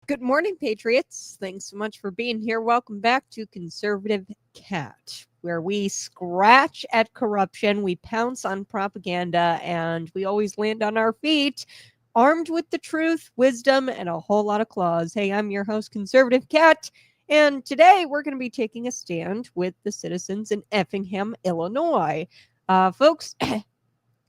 Good morning, Patriots. Thanks so much for being here. Welcome back to Conservative Cat, where we scratch at corruption, we pounce on propaganda, and we always land on our feet, armed with the truth, wisdom, and a whole lot of claws. Hey, I'm your host, Conservative Cat, and today we're going to be taking a stand with the citizens in Effingham, Illinois. Folks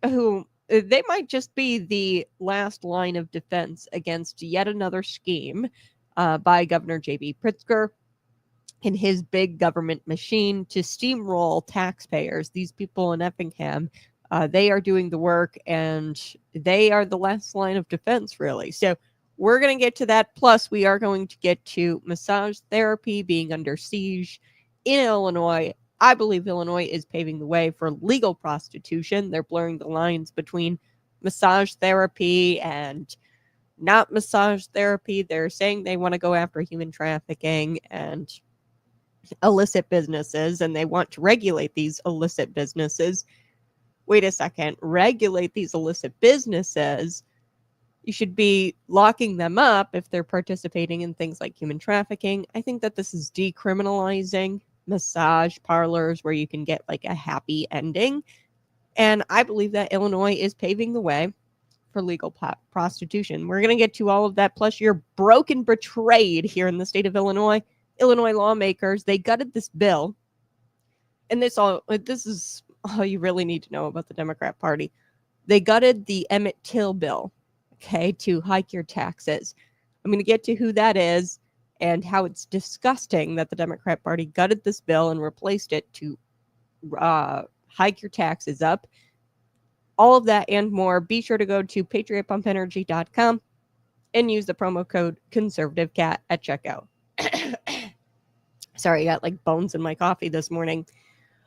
who they might just be the last line of defense against yet another scheme by Governor J.B. Pritzker and his big government machine to steamroll taxpayers. These people in Effingham, they are doing the work, and they are the last line of defense, really. So we're going to get to that. Plus, we are going to get to massage therapy being under siege in Illinois. I believe Illinois is paving the way for legal prostitution. They're blurring the lines between massage therapy and not massage therapy. They're saying they want to go after human trafficking and illicit businesses, and they want to regulate these illicit businesses. Wait a second. Regulate these illicit businesses? You should be locking them up if they're participating in things like human trafficking. I think that this is decriminalizing massage parlors where you can get like a happy ending. And I believe that Illinois is paving the way for legal prostitution. We're going to get to all of that. Plus, you're broke and betrayed here in the state of Illinois. Illinois lawmakers, they gutted this bill. And this is all you really need to know about the Democrat Party. They gutted the Emmett Till bill, okay, to hike your taxes. I'm going to get to who that is and how it's disgusting that the Democrat Party gutted this bill and replaced it to hike your taxes up. All of that and more. Be sure to go to patriotpumpenergy.com and use the promo code ConservativeCat at checkout. Sorry, I got like bones in my coffee this morning.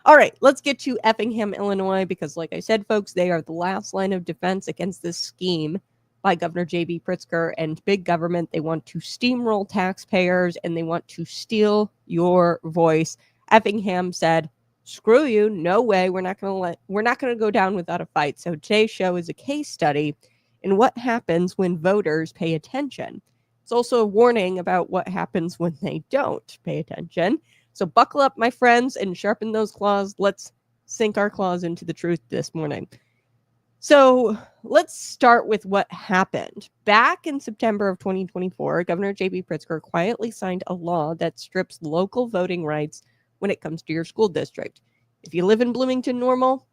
All right, let's get to Effingham, Illinois, because like I said, folks, they are the last line of defense against this scheme by Governor J.B. Pritzker and big government. They want to steamroll taxpayers and they want to steal your voice. Effingham said, screw you, no way, we're not going to go down without a fight. So today's show is a case study in what happens when voters pay attention. It's also a warning about what happens when they don't pay attention. So buckle up, my friends, and sharpen those claws. Let's sink our claws into the truth this morning. So let's start with what happened. Back in September of 2024, Governor J.B. Pritzker quietly signed a law that strips local voting rights when it comes to your school district. If you live in Bloomington Normal,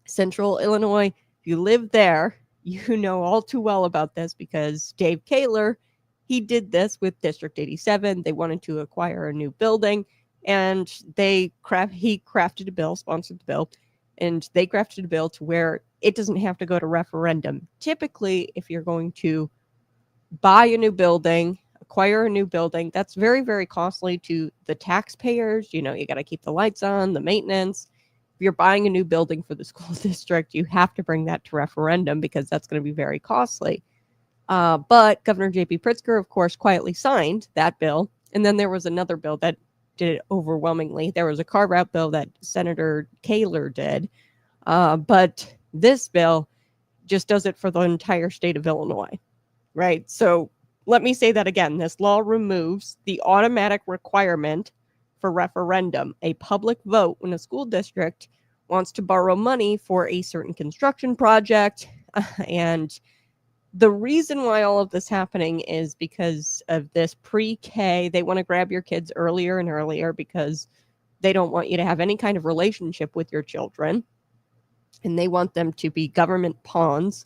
Central Illinois, if you live there, you know all too well about this because Dave Kaler, he did this with District 87. They wanted to acquire a new building, and he crafted a bill, sponsored the bill, and they crafted a bill to where it doesn't have to go to referendum. Typically, if you're going to buy a new building, acquire a new building, that's very, very costly to the taxpayers. You got to keep the lights on, the maintenance. If you're buying a new building for the school district, you have to bring that to referendum because that's going to be very costly. But Governor J.B. Pritzker, of course, quietly signed that bill. And then there was another bill that did it overwhelmingly. There was a carve-out bill that Senator Kaler did. But this bill just does it for the entire state of Illinois, right? So let me say that again. This law removes the automatic requirement for referendum, a public vote when a school district wants to borrow money for a certain construction project. And the reason why all of this happening is because of this pre-K. They want to grab your kids earlier and earlier because they don't want you to have any kind of relationship with your children. And they want them to be government pawns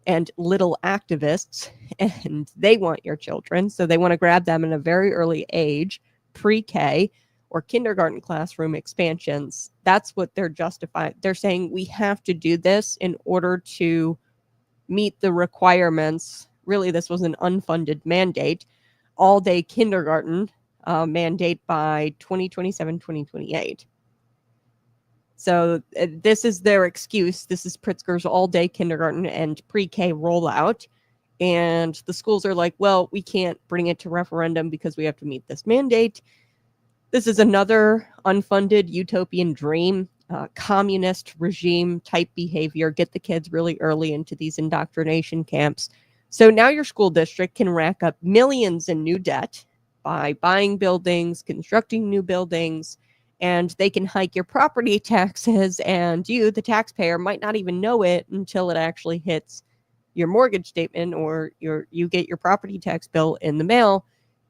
and little activists, and they want your children. So they want to grab them in a very early age, pre-K or kindergarten classroom expansions. That's what they're justifying. They're saying we have to do this in order to meet the requirements. Really, this was an unfunded mandate, all-day kindergarten mandate by 2027, 2028. So this is their excuse. This is Pritzker's all-day kindergarten and pre-K rollout. And the schools are like, well, we can't bring it to referendum because we have to meet this mandate. This is another unfunded utopian dream, communist regime type behavior. Get the kids really early into these indoctrination camps. So now your school district can rack up millions in new debt by buying buildings, constructing new buildings, and they can hike your property taxes, and you, the taxpayer, might not even know it until it actually hits your mortgage statement or you get your property tax bill in the mail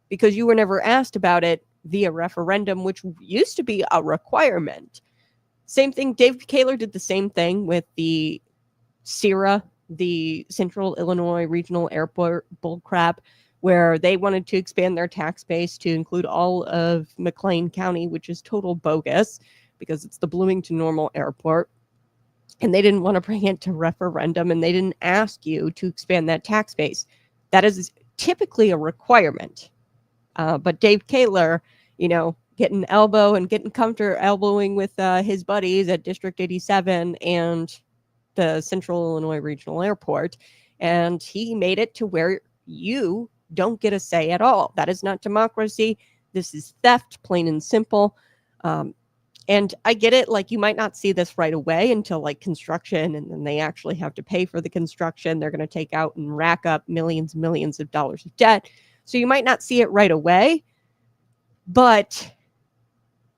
because you were never asked about it via referendum, which used to be a requirement. Same thing, Dave Kaler did the same thing with the CIRA, the Central Illinois Regional Airport bullcrap, where they wanted to expand their tax base to include all of McLean County, which is total bogus because it's the Bloomington Normal Airport. And they didn't want to bring it to referendum, and they didn't ask you to expand that tax base. That is typically a requirement. But Dave Kaler, getting elbowing with his buddies at District 87 and the Central Illinois Regional Airport, and he made it to where you don't get a say at all. That is not democracy. This is theft, plain and simple. And I get it. Like, you might not see this right away until construction, and then they actually have to pay for the construction. They're going to take out and rack up millions of dollars of debt. So you might not see it right away, but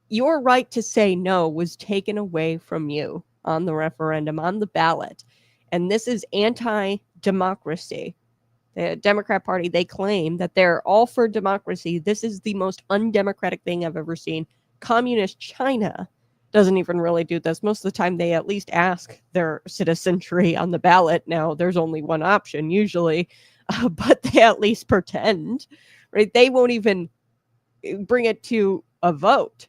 your right to say no was taken away from you on the referendum, on the ballot. And this is anti-democracy. The Democrat Party, they claim that they're all for democracy. This is the most undemocratic thing I've ever seen. Communist China doesn't even really do this. Most of the time, they at least ask their citizenry on the ballot. Now, there's only one option usually, but they at least pretend, right? They won't even bring it to a vote.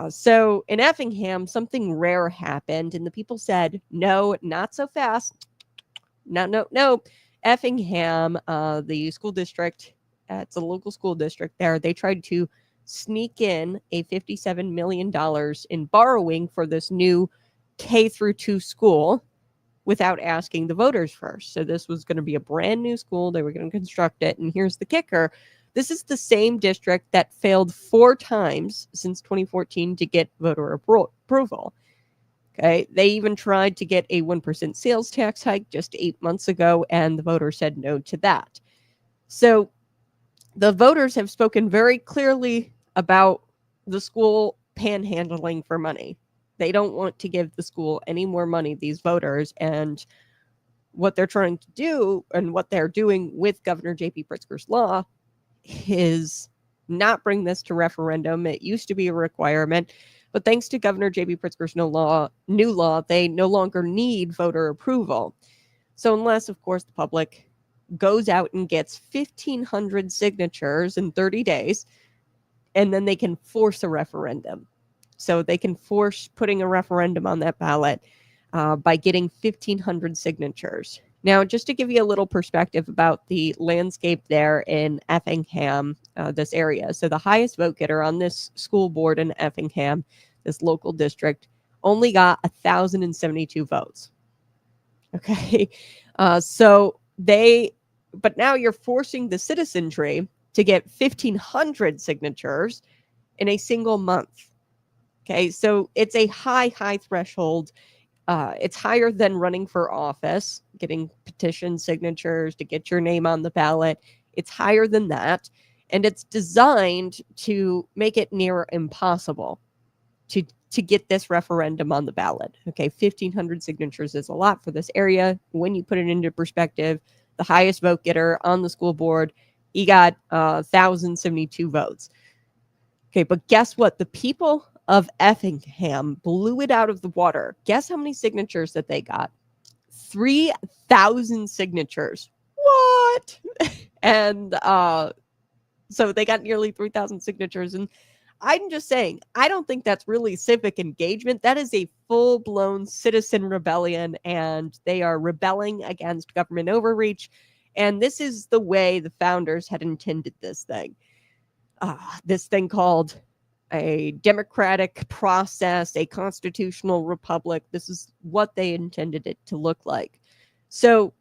So in Effingham, something rare happened, and the people said, no, not so fast. No. Effingham, the school district, it's a local school district there. They tried to sneak in a $57 million in borrowing for this new K through 2 school without asking the voters first. So this was going to be a brand new school. They were going to construct it. And here's the kicker. This is the same district that failed 4 times since 2014 to get voter approval. Okay. They even tried to get a 1% sales tax hike just 8 months ago, and the voters said no to that. So the voters have spoken very clearly about the school panhandling for money. They don't want to give the school any more money, these voters. And what they're trying to do, and what they're doing with Governor J.B. Pritzker's law, is not bring this to referendum. It used to be a requirement, but thanks to Governor J.B. Pritzker's new law, they no longer need voter approval. So unless, of course, the public goes out and gets 1,500 signatures in 30 days, and then they can force a referendum. So they can force putting a referendum on that ballot by getting 1,500 signatures. Now, just to give you a little perspective about the landscape there in Effingham, this area. So the highest vote getter on this school board in Effingham, this local district, only got 1,072 votes. Okay. But now you're forcing the citizenry to get 1,500 signatures in a single month. Okay. So it's a high threshold. It's higher than running for office, getting petition signatures to get your name on the ballot. It's higher than that. And it's designed to make it near impossible to get this referendum on the ballot. Okay, 1,500 signatures is a lot for this area. When you put it into perspective, the highest vote getter on the school board, he got 1,072 votes. Okay, but guess what? The people of Effingham blew it out of the water. Guess how many signatures that they got? 3,000 signatures. What? And so they got nearly 3,000 signatures. And I'm just saying, I don't think that's really civic engagement. That is a full-blown citizen rebellion, and they are rebelling against government overreach. And this is the way the founders had intended this thing. This thing called a democratic process, a constitutional republic. This is what they intended it to look like. So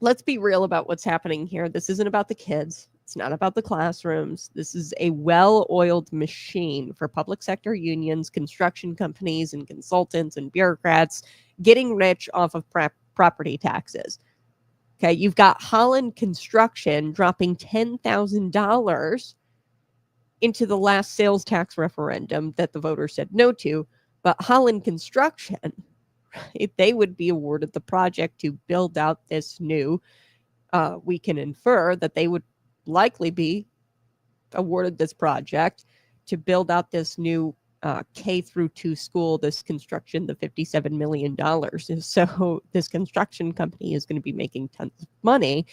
let's be real about what's happening here. This isn't about the kids. It's not about the classrooms. This is a well-oiled machine for public sector unions, construction companies, and consultants and bureaucrats getting rich off of property taxes. Okay, you've got Holland Construction dropping $10,000 into the last sales tax referendum that the voters said no to. But Holland Construction, right, they would be awarded the project to build out this new, we can infer that they would likely be awarded this project to build out this new K through 2 school, this construction, the $57 million. So this construction company is going to be making tons of money,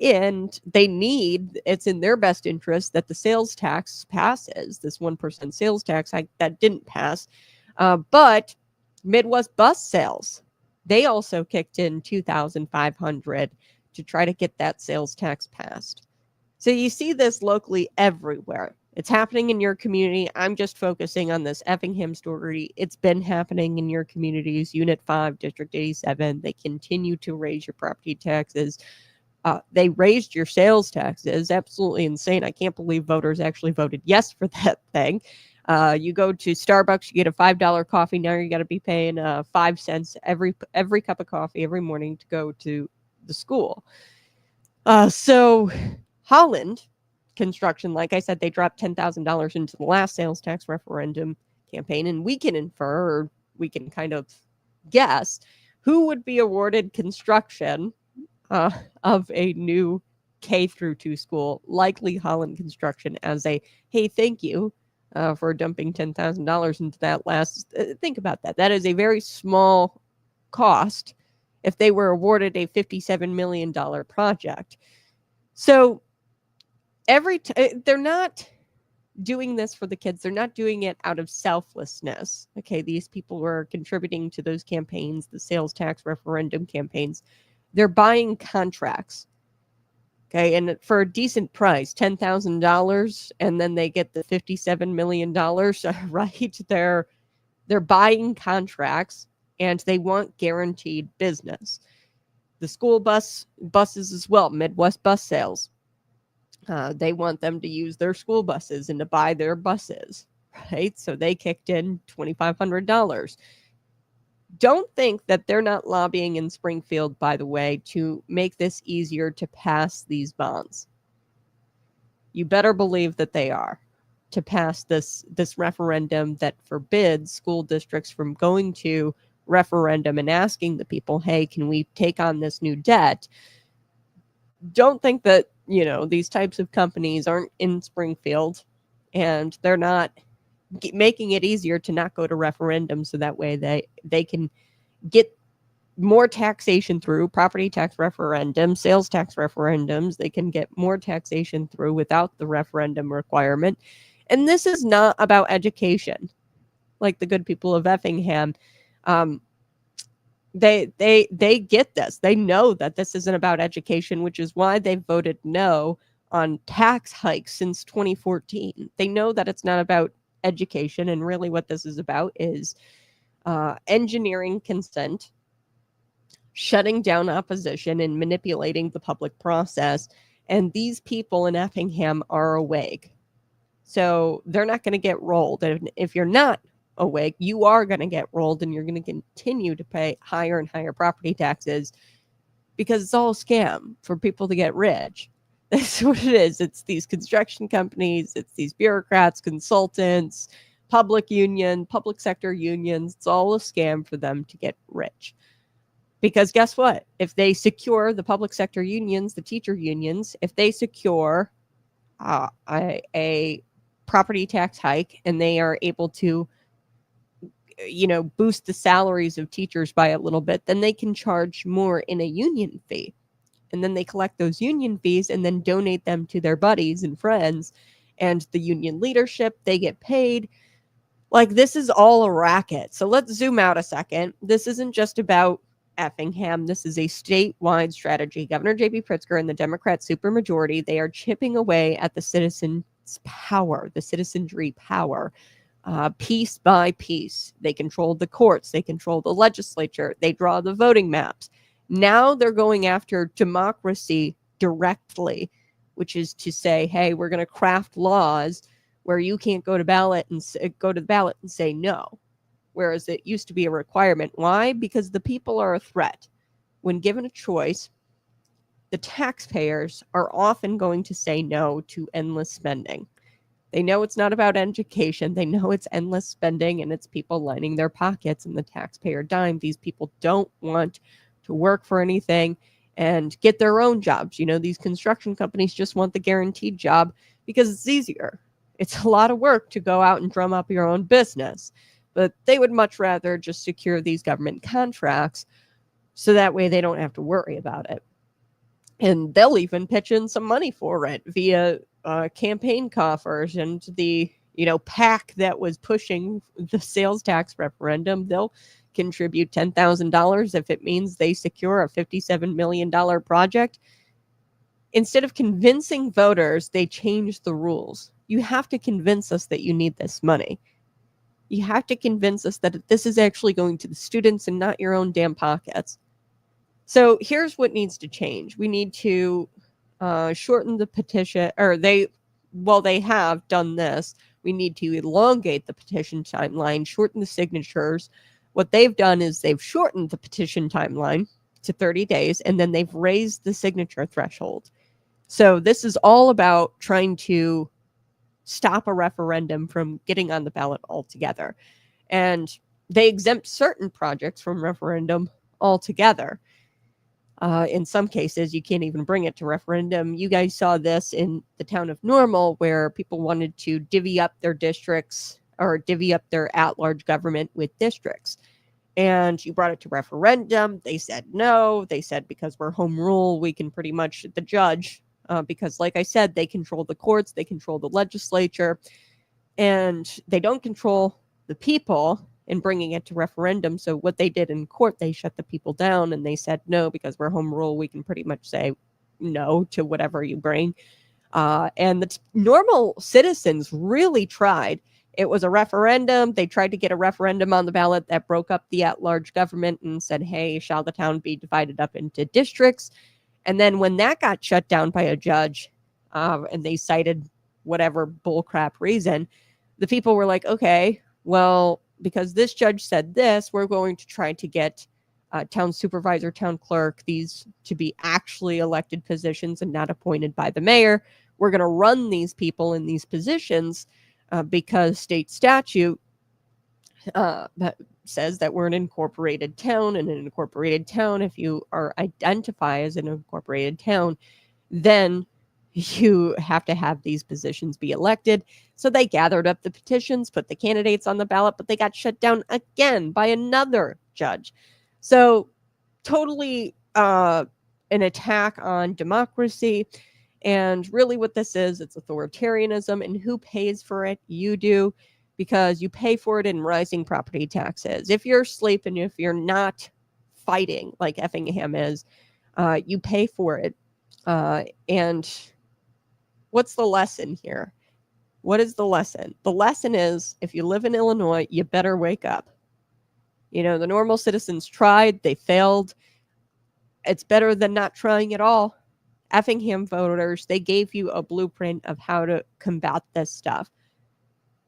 and it's in their best interest that the sales tax passes, this 1% sales tax that didn't pass. But Midwest bus sales, they also kicked in $2,500 to try to get that sales tax passed. So you see this locally everywhere. It's happening in your community. I'm just focusing on this Effingham story. It's been happening in your communities. Unit 5, District 87. They continue to raise your property taxes. They raised your sales taxes. Absolutely insane. I can't believe voters actually voted yes for that thing. You go to Starbucks, you get a $5 coffee. Now you got to be paying 5 cents every cup of coffee every morning to go to the school. So Holland Construction, like I said, they dropped $10,000 into the last sales tax referendum campaign, and we can infer, or we can kind of guess, who would be awarded construction of a new K through 2 school, likely Holland Construction, as a, hey, thank you for dumping $10,000 into that last. Think about that. That is a very small cost if they were awarded a $57 million project. So they're not doing this for the kids. They're not doing it out of selflessness. Okay, these people were contributing to those campaigns, the sales tax referendum campaigns. They're buying contracts. Okay, and for a decent price, $10,000, and then they get the $57 million, right? They're buying contracts, and they want guaranteed business. The school buses as well, Midwest bus sales. They want them to use their school buses and to buy their buses, right? So they kicked in $2,500. Don't think that they're not lobbying in Springfield, by the way, to make this easier to pass these bonds. You better believe that they are, to pass this referendum that forbids school districts from going to referendum and asking the people, hey, can we take on this new debt? Don't think that these types of companies aren't in Springfield, and they're not making it easier to not go to referendum, so that way they can get more taxation through property tax referendums, sales tax referendums. They can get more taxation through without the referendum requirement. And this is not about education, like the good people of Effingham. They get this. They know that this isn't about education, which is why they voted no on tax hikes since 2014. They know that it's not about education, and really what this is about is engineering consent, shutting down opposition, and manipulating the public process. And these people in Effingham are awake. So they're not going to get rolled. And if you're not awake, you are going to get rolled, and you're going to continue to pay higher and higher property taxes, because it's all a scam for people to get rich. That's what it is. It's these construction companies, it's these bureaucrats, consultants, public sector unions. It's all a scam for them to get rich. Because guess what? If they secure the public sector unions, the teacher unions, if they secure a property tax hike, and they are able to boost the salaries of teachers by a little bit, then they can charge more in a union fee. And then they collect those union fees and then donate them to their buddies and friends and the union leadership. They get paid. Like, this is all a racket. So let's zoom out a second. This isn't just about Effingham. This is a statewide strategy. Governor J.B. Pritzker and the Democrat supermajority, they are chipping away at the citizens' power, the citizenry power. Piece by piece. They control the courts. They control the legislature. They draw the voting maps. Now they're going after democracy directly, which is to say, hey, we're going to craft laws where you can't go to the ballot and say no, whereas it used to be a requirement. Why? Because the people are a threat. When given a choice, the taxpayers are often going to say no to endless spending. They know it's not about education. They know it's endless spending, and it's people lining their pockets and the taxpayer dime. These people don't want to work for anything and get their own jobs. These construction companies just want the guaranteed job because it's easier. It's a lot of work to go out and drum up your own business, but they would much rather just secure these government contracts so that way they don't have to worry about it. And they'll even pitch in some money for it via campaign coffers, and the PAC that was pushing the sales tax referendum, they'll contribute $10,000 if it means they secure a $57 million project. Instead of convincing voters, they change the rules. You have to convince us that you need this money. You have to convince us that this is actually going to the students and not your own damn pockets. So here's what needs to change. We need to shorten the petition, or they have done this. We need to elongate the petition timeline, shorten the signatures. What they've done is they've shortened the petition timeline to 30 days, and then they've raised the signature threshold. So this is all about trying to stop a referendum from getting on the ballot altogether. And they exempt certain projects from referendum altogether. In some cases, you can't even bring it to referendum. You guys saw this in the town of Normal, where people wanted to divvy up their districts or divvy up their at-large government with districts. And you brought it to referendum. They said no. They said because we're home rule, we can pretty much, the judge, because like I said, they control the courts, they control the legislature, and they don't control the people in bringing it to referendum. So what they did in court, they shut the people down, and they said no, because we're home rule, we can pretty much say no to whatever you bring. And the normal citizens really tried. It was a referendum. They tried to get a referendum on the ballot that broke up the at-large government and said, hey, shall the town be divided up into districts? And then when that got shut down by a judge, and they cited whatever bullcrap reason, the people were like, okay, well, because this judge said this, we're going to try to get town supervisor, town clerk, these to be actually elected positions and not appointed by the mayor. We're going to run these people in these positions because state statute that says that we're an incorporated town, and an incorporated town, if you are identify as an incorporated town, then You have to have these positions be elected. So they gathered up the petitions, put the candidates on the ballot, but they got shut down again by another judge. So totally an attack on democracy. And really what this is, it's authoritarianism. And who pays for it? You do, because you pay for it in rising property taxes. If you're asleep and if you're not fighting like Effingham is, you pay for it. And what's the lesson here? What is the lesson? The lesson is, if you live in Illinois, you better wake up. You know, the normal citizens tried, they failed. It's better than not trying at all. Effingham voters, they gave you a blueprint of how to combat this stuff.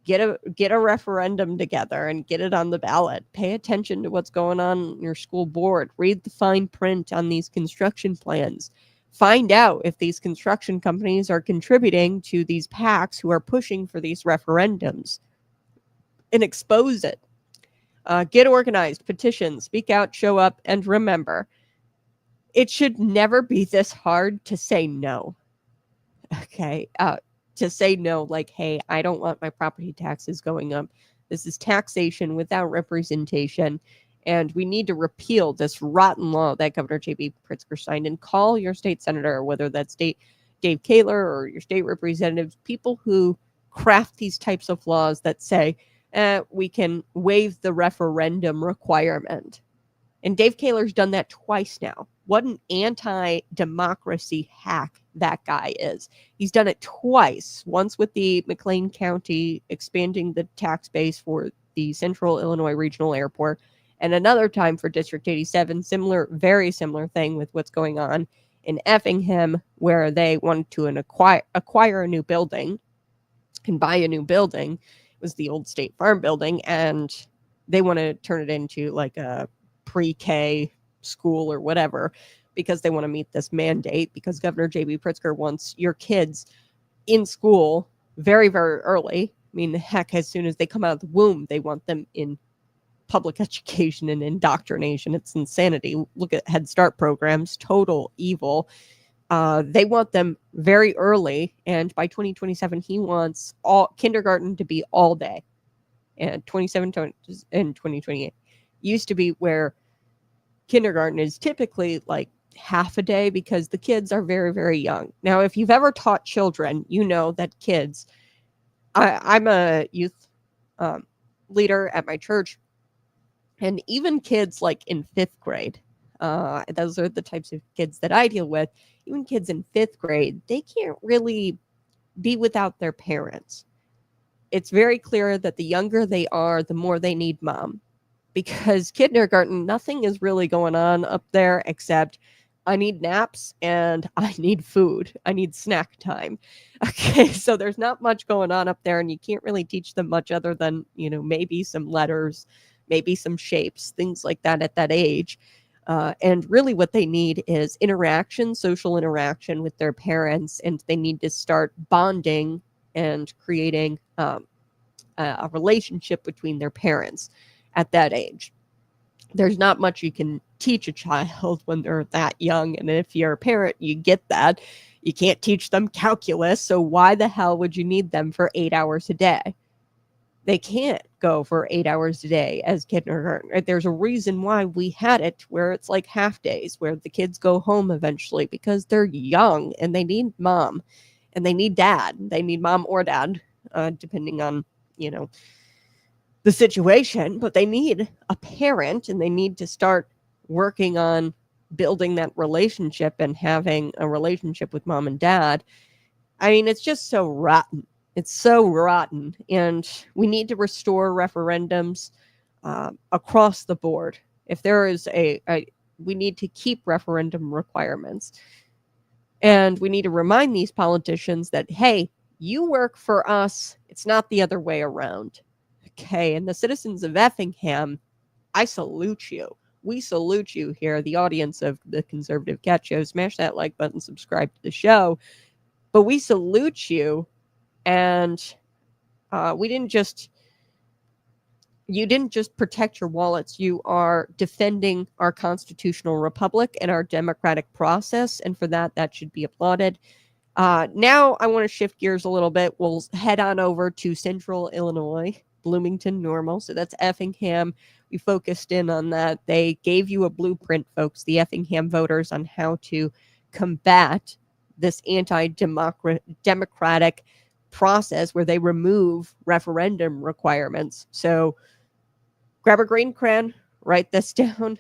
Get a referendum together and get it on the ballot. Pay attention to what's going on in your school board. Read the fine print on these construction plans. Find out if these construction companies are contributing to these PACs who are pushing for these referendums, and expose it. Get organized, petition, speak out, show up, and remember, it should never be this hard to say no. Okay. To say no, like, hey, I don't want my property taxes going up. This is taxation without representation. And we need to repeal this rotten law that Governor J.B. Pritzker signed, and call your state senator, whether that's Dave Kaler or your state representatives, people who craft these types of laws that say we can waive the referendum requirement. And Dave Kaler's done that twice now. What an anti-democracy hack that guy is. He's done it twice. Once with the McLean County expanding the tax base for the Central Illinois Regional Airport, and another time for District 87, very similar thing with what's going on in Effingham, where they wanted to acquire a new building and buy a new building. It was the old State Farm building, and they want to turn it into like a pre-K school or whatever, because they want to meet this mandate, because Governor J.B. Pritzker wants your kids in school very, very early. I mean, heck, as soon as they come out of the womb, they want them in public education and indoctrination. It's insanity. Look at Head Start programs, total evil. They want them very early, and by 2027, he wants all kindergarten to be all day. And 2027 and 2028 used to be where kindergarten is typically like half a day, because the kids are very, very young. Now, if you've ever taught children, you know that kids, I'm a youth leader at my church, and even kids like in 5th grade, those are the types of kids that I deal with. Even kids in 5th grade, they can't really be without their parents. It's very clear that the younger they are, the more they need mom. Because kindergarten, nothing is really going on up there except I need naps and I need food. I need snack time. Okay, so there's not much going on up there, and you can't really teach them much other than, maybe some letters, maybe some shapes, things like that at that age. And really what they need is interaction, social interaction with their parents, and they need to start bonding and creating a relationship between their parents at that age. There's not much you can teach a child when they're that young, and if you're a parent, you get that. You can't teach them calculus, so why the hell would you need them for 8 hours a day? They can't go for 8 hours a day as kindergarten. Right? There's a reason why we had it where it's like half days, where the kids go home eventually, because they're young and they need mom and they need dad. They need mom or dad, depending on, the situation, but they need a parent, and they need to start working on building that relationship and having a relationship with mom and dad. I mean, it's just so rotten. It's so rotten. And we need to restore referendums across the board. If there is we need to keep referendum requirements. And we need to remind these politicians that, hey, you work for us. It's not the other way around. Okay, and the citizens of Effingham, I salute you. We salute you here, the audience of the Conservative Cat Show. Smash that like button, subscribe to the show. But we salute you, and you didn't just protect your wallets. You are defending our constitutional republic and our democratic process, and for that should be applauded. Now I want to shift gears a little bit. We'll head on over to Central Illinois, Bloomington Normal. So that's Effingham. We focused in on that. They gave you a blueprint, folks, the Effingham voters, on how to combat this anti-democratic process where they remove referendum requirements. So grab a green crayon, write this down,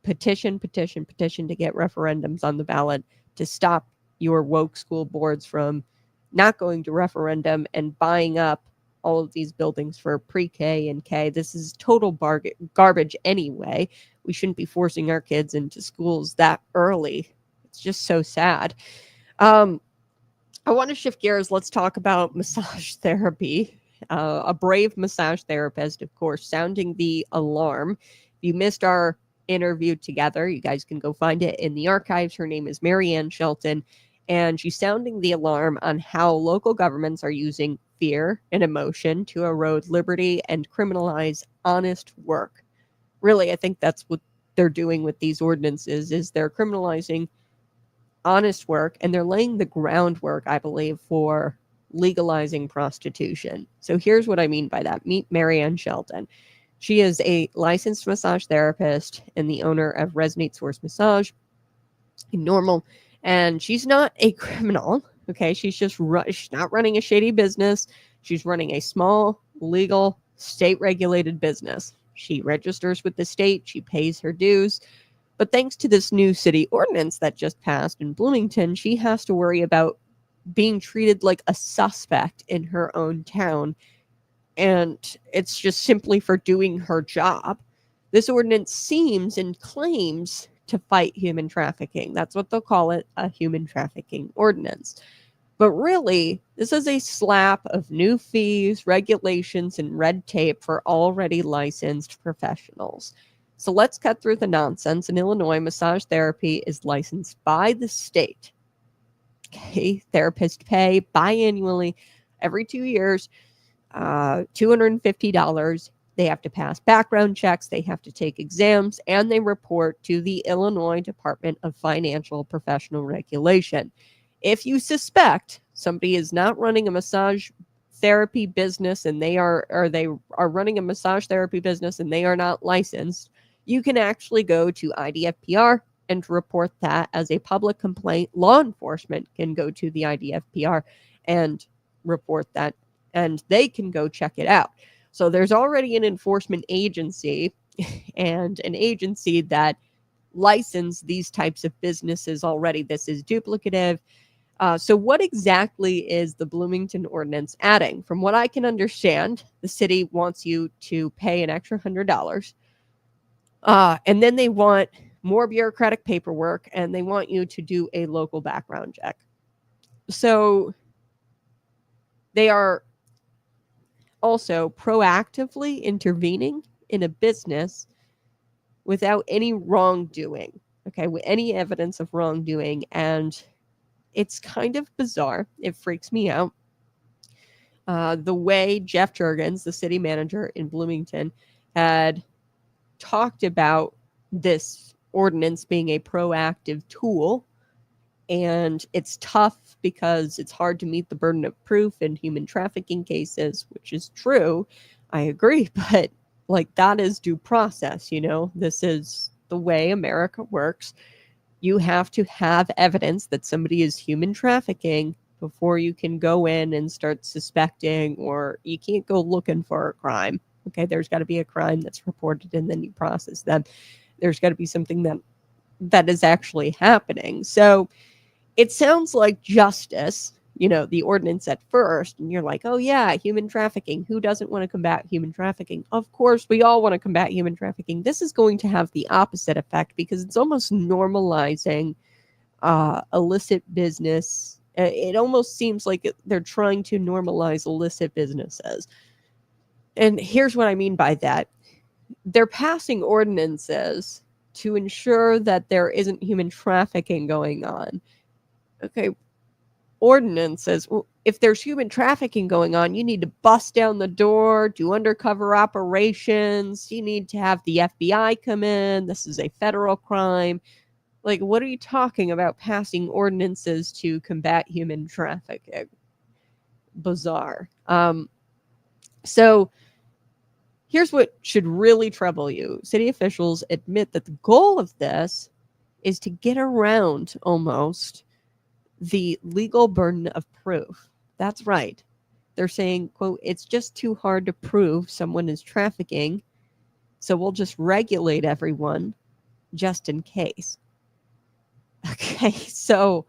petition to get referendums on the ballot to stop your woke school boards from not going to referendum and buying up all of these buildings for pre-K and K. This is total garbage anyway. We shouldn't be forcing our kids into schools that early. It's just so sad. I want to shift gears. Let's talk about massage therapy. A brave massage therapist, of course, sounding the alarm. If you missed our interview together, you guys can go find it in the archives. Her name is Marianne Shelton, and she's sounding the alarm on how local governments are using fear and emotion to erode liberty and criminalize honest work. Really, I think that's what they're doing with these ordinances, is they're criminalizing honest work, and they're laying the groundwork, I believe, for legalizing prostitution. So here's what I mean by that. Meet Marianne Shelton. She is a licensed massage therapist and the owner of Resonate Source Massage in Normal. And she's not a criminal, okay? She's not running a shady business. She's running a small, legal, state-regulated business. She registers with the state. She pays her dues. But thanks to this new city ordinance that just passed in Bloomington, she has to worry about being treated like a suspect in her own town. And it's just simply for doing her job. This ordinance seems and claims to fight human trafficking. That's what they'll call it, a human trafficking ordinance. But really, this is a slap of new fees, regulations, and red tape for already licensed professionals. So let's cut through the nonsense. In Illinois, massage therapy is licensed by the state. Okay, therapists pay biannually every 2 years, $250. They have to pass background checks, they have to take exams, and they report to the Illinois Department of Financial Professional Regulation. If you suspect somebody is not running a massage therapy business and they are running a massage therapy business and they are not licensed, you can actually go to IDFPR and report that as a public complaint. Law enforcement can go to the IDFPR and report that, and they can go check it out. So there's already an enforcement agency and an agency that license these types of businesses already. This is duplicative. So what exactly is the Bloomington ordinance adding? From what I can understand, the city wants you to pay an extra $100. And then they want more bureaucratic paperwork, and they want you to do a local background check. So they are also proactively intervening in a business without any wrongdoing, okay, with any evidence of wrongdoing. And it's kind of bizarre. It freaks me out. The way Jeff Jurgens, the city manager in Bloomington, had talked about this ordinance being a proactive tool. And it's tough because it's hard to meet the burden of proof in human trafficking cases, which is true. I agree. But like, that is due process. This is the way America works. You have to have evidence that somebody is human trafficking before you can go in and start suspecting, or you can't go looking for a crime. Okay, there's got to be a crime that's reported and then you process them. There's got to be something that is actually happening. So it sounds like justice, the ordinance at first, and you're like, oh yeah, human trafficking. Who doesn't want to combat human trafficking? Of course, we all want to combat human trafficking. This is going to have the opposite effect because it's almost normalizing illicit business. It almost seems like they're trying to normalize illicit businesses. And here's what I mean by that. They're passing ordinances to ensure that there isn't human trafficking going on. Okay, ordinances. Well, if there's human trafficking going on, you need to bust down the door, do undercover operations. You need to have the FBI come in. This is a federal crime. Like, what are you talking about passing ordinances to combat human trafficking? Bizarre. So here's what should really trouble you. City officials admit that the goal of this is to get around almost the legal burden of proof. That's right. They're saying, quote, it's just too hard to prove someone is trafficking, so we'll just regulate everyone just in case. Okay, so,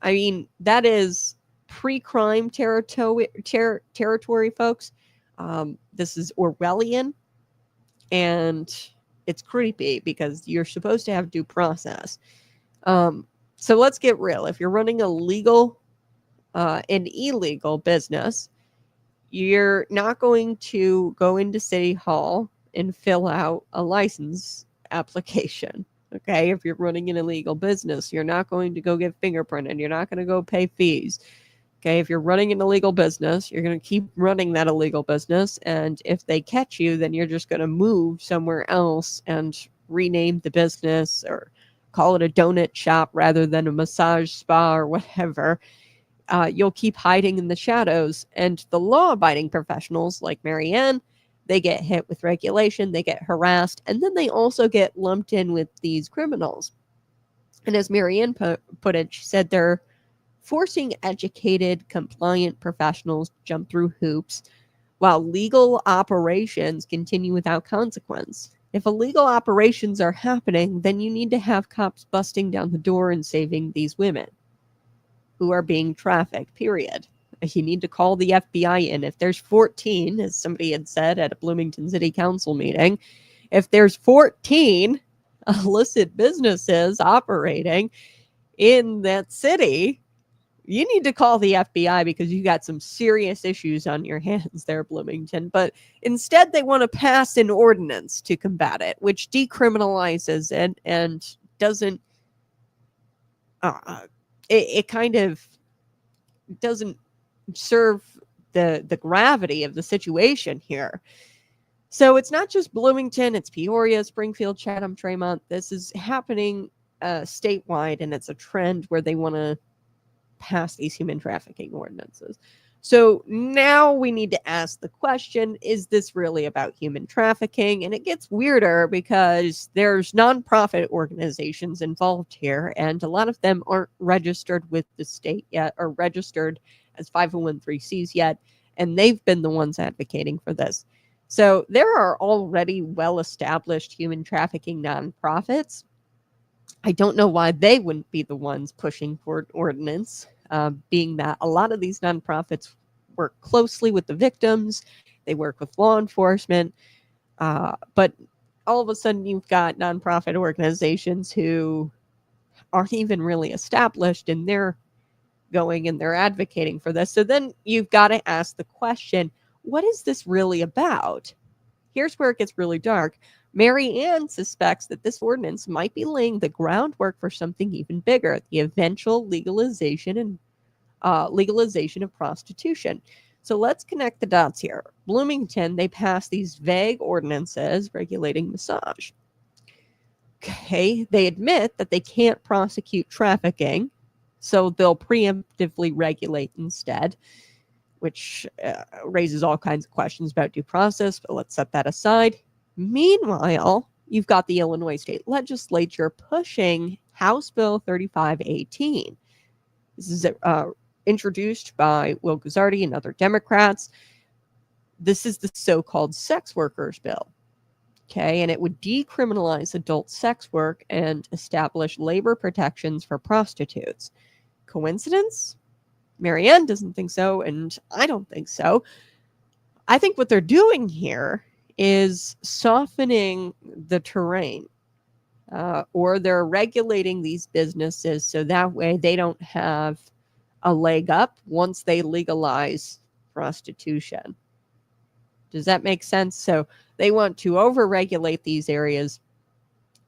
I mean, that is pre-crime territory, folks. This is Orwellian, and it's creepy because you're supposed to have due process. So let's get real. If you're running a legal an illegal business, you're not going to go into City Hall and fill out a license application. Okay, if you're running an illegal business, you're not going to go get fingerprinted. You're not going to go pay fees. Okay, if you're running an illegal business, you're going to keep running that illegal business. And if they catch you, then you're just going to move somewhere else and rename the business or call it a donut shop rather than a massage spa or whatever. You'll keep hiding in the shadows. And the law-abiding professionals like Marianne, they get hit with regulation, they get harassed, and then they also get lumped in with these criminals. And as Marianne put it, she said they're forcing educated, compliant professionals to jump through hoops while legal operations continue without consequence. If illegal operations are happening, then you need to have cops busting down the door and saving these women who are being trafficked, period. You need to call the FBI in. If there's 14, as somebody had said at a Bloomington City Council meeting, if there's 14 illicit businesses operating in that city, you need to call the FBI because you got some serious issues on your hands there, Bloomington. But instead, they want to pass an ordinance to combat it, which decriminalizes it and doesn't it kind of doesn't serve the gravity of the situation here. So it's not just Bloomington, it's Peoria, Springfield, Chatham, Tremont. This is happening statewide, and it's a trend where they want to pass these human trafficking ordinances. So now we need to ask the question, is this really about human trafficking? And it gets weirder because there's nonprofit organizations involved here, and a lot of them aren't registered with the state yet or registered as 501(c)(3)s yet, and they've been the ones advocating for this. So there are already well-established human trafficking nonprofits. I don't know why they wouldn't be the ones pushing for an ordinance, being that a lot of these nonprofits work closely with the victims, they work with law enforcement, but all of a sudden you've got nonprofit organizations who aren't even really established, and they're going and they're advocating for this. So then you've got to ask the question, what is this really about? Here's where it gets really dark. Mary Ann suspects that this ordinance might be laying the groundwork for something even bigger, the eventual legalization of prostitution. So let's connect the dots here. Bloomington, they passed these vague ordinances regulating massage. Okay, they admit that they can't prosecute trafficking, so they'll preemptively regulate instead, which raises all kinds of questions about due process, but let's set that aside. Meanwhile, you've got the Illinois state legislature pushing House Bill 3518. This is introduced by Will Guzzardi and other Democrats. This is the so-called sex workers bill. Okay, and it would decriminalize adult sex work and establish labor protections for prostitutes. Coincidence? Marianne doesn't think so, and I don't think so. I think what they're doing here is softening the terrain, or they're regulating these businesses so that way they don't have a leg up once they legalize prostitution. Does that make sense? So they want to overregulate these areas.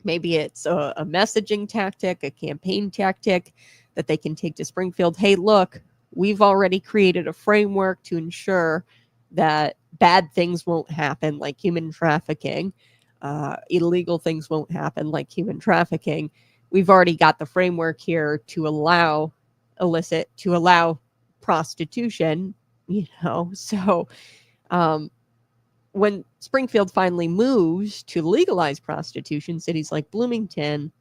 Maybe it's a messaging tactic, a campaign tactic that they can take to Springfield. Hey, look, we've already created a framework to ensure that bad things won't happen, like human trafficking. Illegal things won't happen, like human trafficking. we've already got the framework here to allow prostitution, So when Springfield finally moves to legalize prostitution, cities like Bloomington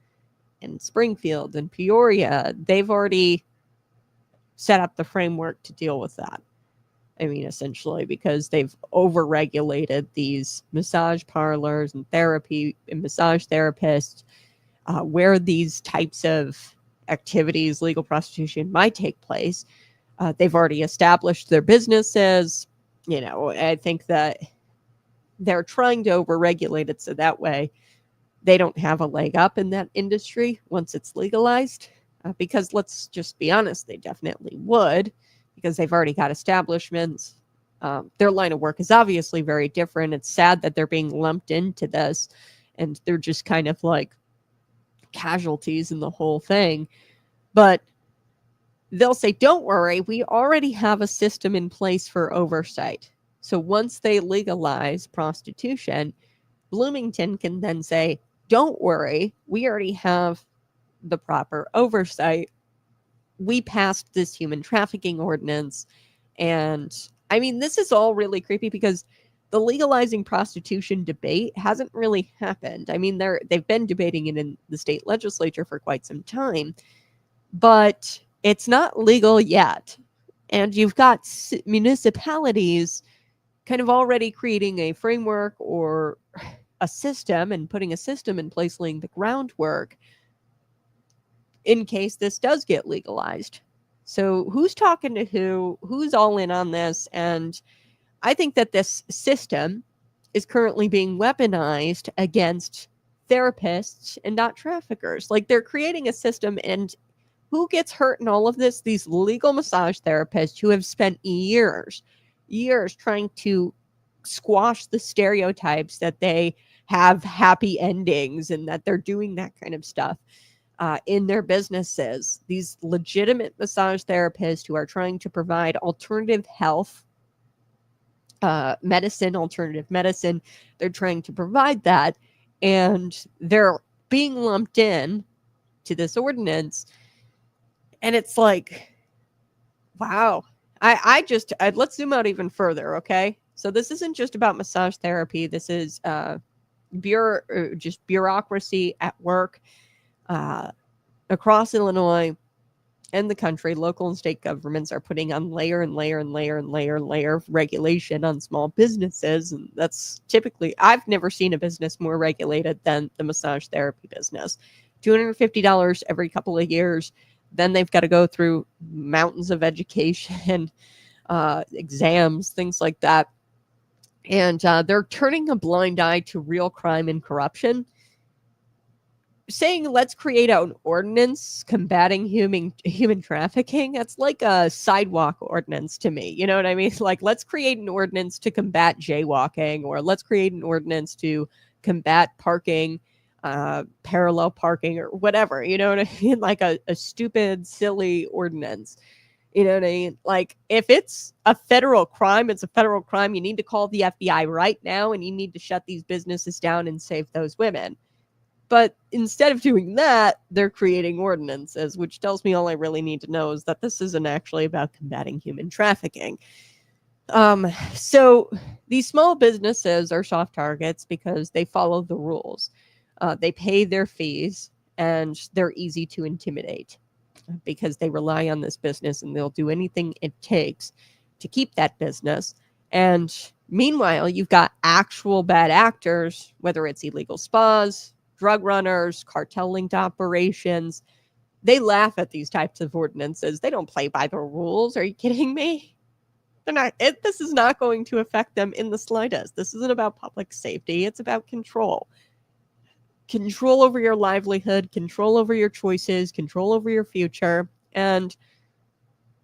and Springfield and Peoria, they've already set up the framework to deal with that. I mean, essentially, because they've overregulated these massage parlors and therapy and massage therapists, where these types of activities, legal prostitution, might take place. They've already established their businesses. I think that they're trying to overregulate it so that way they don't have a leg up in that industry once it's legalized. Because let's just be honest, they definitely would, because they've already got establishments. Their line of work is obviously very different. It's sad that they're being lumped into this, and they're just kind of like casualties in the whole thing. But they'll say, don't worry, we already have a system in place for oversight. So once they legalize prostitution, Bloomington can then say, don't worry, we already have the proper oversight. We passed this human trafficking ordinance. And I mean, this is all really creepy because the legalizing prostitution debate hasn't really happened. I mean, they've been debating it in the state legislature for quite some time, but it's not legal yet. And you've got municipalities kind of already creating a framework or a system and putting a system in place, laying the groundwork in case this does get legalized. So who's talking to who's all in on this? And I think that this system is currently being weaponized against therapists and not traffickers. Like, they're creating a system, and who gets hurt in all of this? These legal massage therapists who have spent years trying to squash the stereotypes that they have happy endings and that they're doing that kind of stuff in their businesses. These legitimate massage therapists who are trying to provide alternative health alternative medicine, they're trying to provide that, and they're being lumped in to this ordinance. And it's like, wow. Let's zoom out even further, okay? So this isn't just about massage therapy. This is just bureaucracy at work across Illinois and the country. Local and state governments are putting on layer and layer and layer and layer and layer of regulation on small businesses. And that's typically, I've never seen a business more regulated than the massage therapy business. $250 every couple of years. Then they've got to go through mountains of education, exams, things like that. And they're turning a blind eye to real crime and corruption, saying, let's create an ordinance combating human trafficking. That's like a sidewalk ordinance to me. You know what I mean? Like, let's create an ordinance to combat jaywalking, or let's create an ordinance to combat parking, parallel parking, or whatever. You know what I mean? Like a stupid, silly ordinance. You know what I mean? Like, if it's a federal crime, it's a federal crime. You need to call the FBI right now, and you need to shut these businesses down and save those women. But instead of doing that, they're creating ordinances, which tells me all I really need to know is that this isn't actually about combating human trafficking. So these small businesses are soft targets because they follow the rules. They pay their fees, and they're easy to intimidate because they rely on this business, and they'll do anything it takes to keep that business. And meanwhile, you've got actual bad actors, whether it's illegal spas, drug runners, cartel-linked operations. They laugh at these types of ordinances. They don't play by the rules. Are you kidding me? This is not going to affect them in the slightest. This isn't about public safety. It's about control. Control over your livelihood, control over your choices, control over your future. And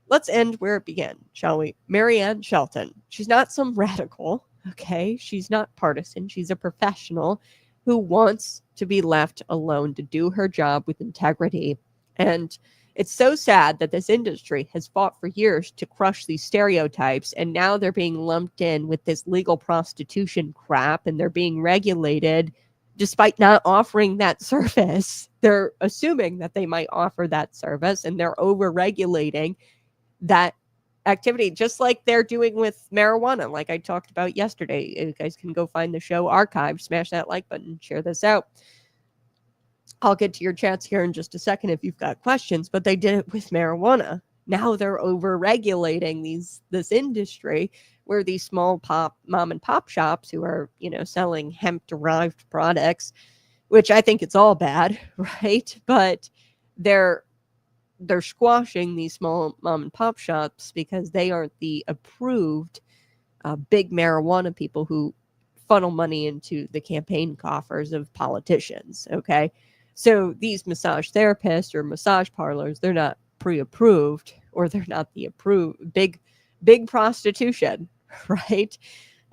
let's end where it began, shall we? Marianne Shelton. She's not some radical, okay? She's not partisan. She's a professional who wants to be left alone to do her job with integrity. And it's so sad that this industry has fought for years to crush these stereotypes, and now they're being lumped in with this legal prostitution crap, and they're being regulated despite not offering that service, they're assuming that they might offer that service, and they're over-regulating that activity, just like they're doing with marijuana, like I talked about yesterday. You guys can go find the show archived, smash that like button, share this out. I'll get to your chats here in just a second if you've got questions, but they did it with marijuana. Now they're over-regulating this industry where these small mom and pop shops who are, selling hemp-derived products, which I think it's all bad, right? But they're squashing these small mom and pop shops because they aren't the approved big marijuana people who funnel money into the campaign coffers of politicians. Okay. So these massage therapists or massage parlors, they're not pre-approved, or they're not the approved big prostitution, right?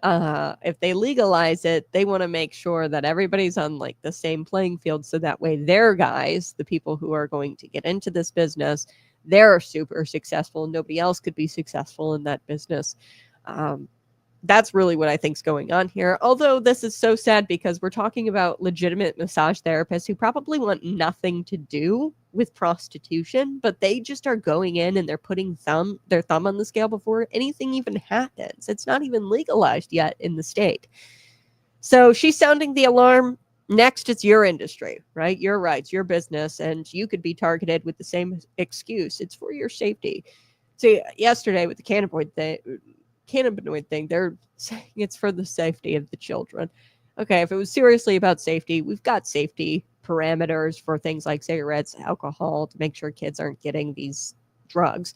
If they legalize it, they want to make sure that everybody's on like the same playing field, so that way their guys, the people who are going to get into this business, they're super successful and nobody else could be successful in that business. That's really what I think is going on here. Although this is so sad because we're talking about legitimate massage therapists who probably want nothing to do with prostitution, but they just are going in and they're putting their thumb on the scale before anything even happens. It's not even legalized yet in the state. So she's sounding the alarm. Next, it's your industry, right? Your rights, your business, and you could be targeted with the same excuse. It's for your safety. So yesterday with the cannabinoid thing, they're saying it's for the safety of the children. Okay, if it was seriously about safety, we've got safety parameters for things like cigarettes, alcohol, to make sure kids aren't getting these drugs.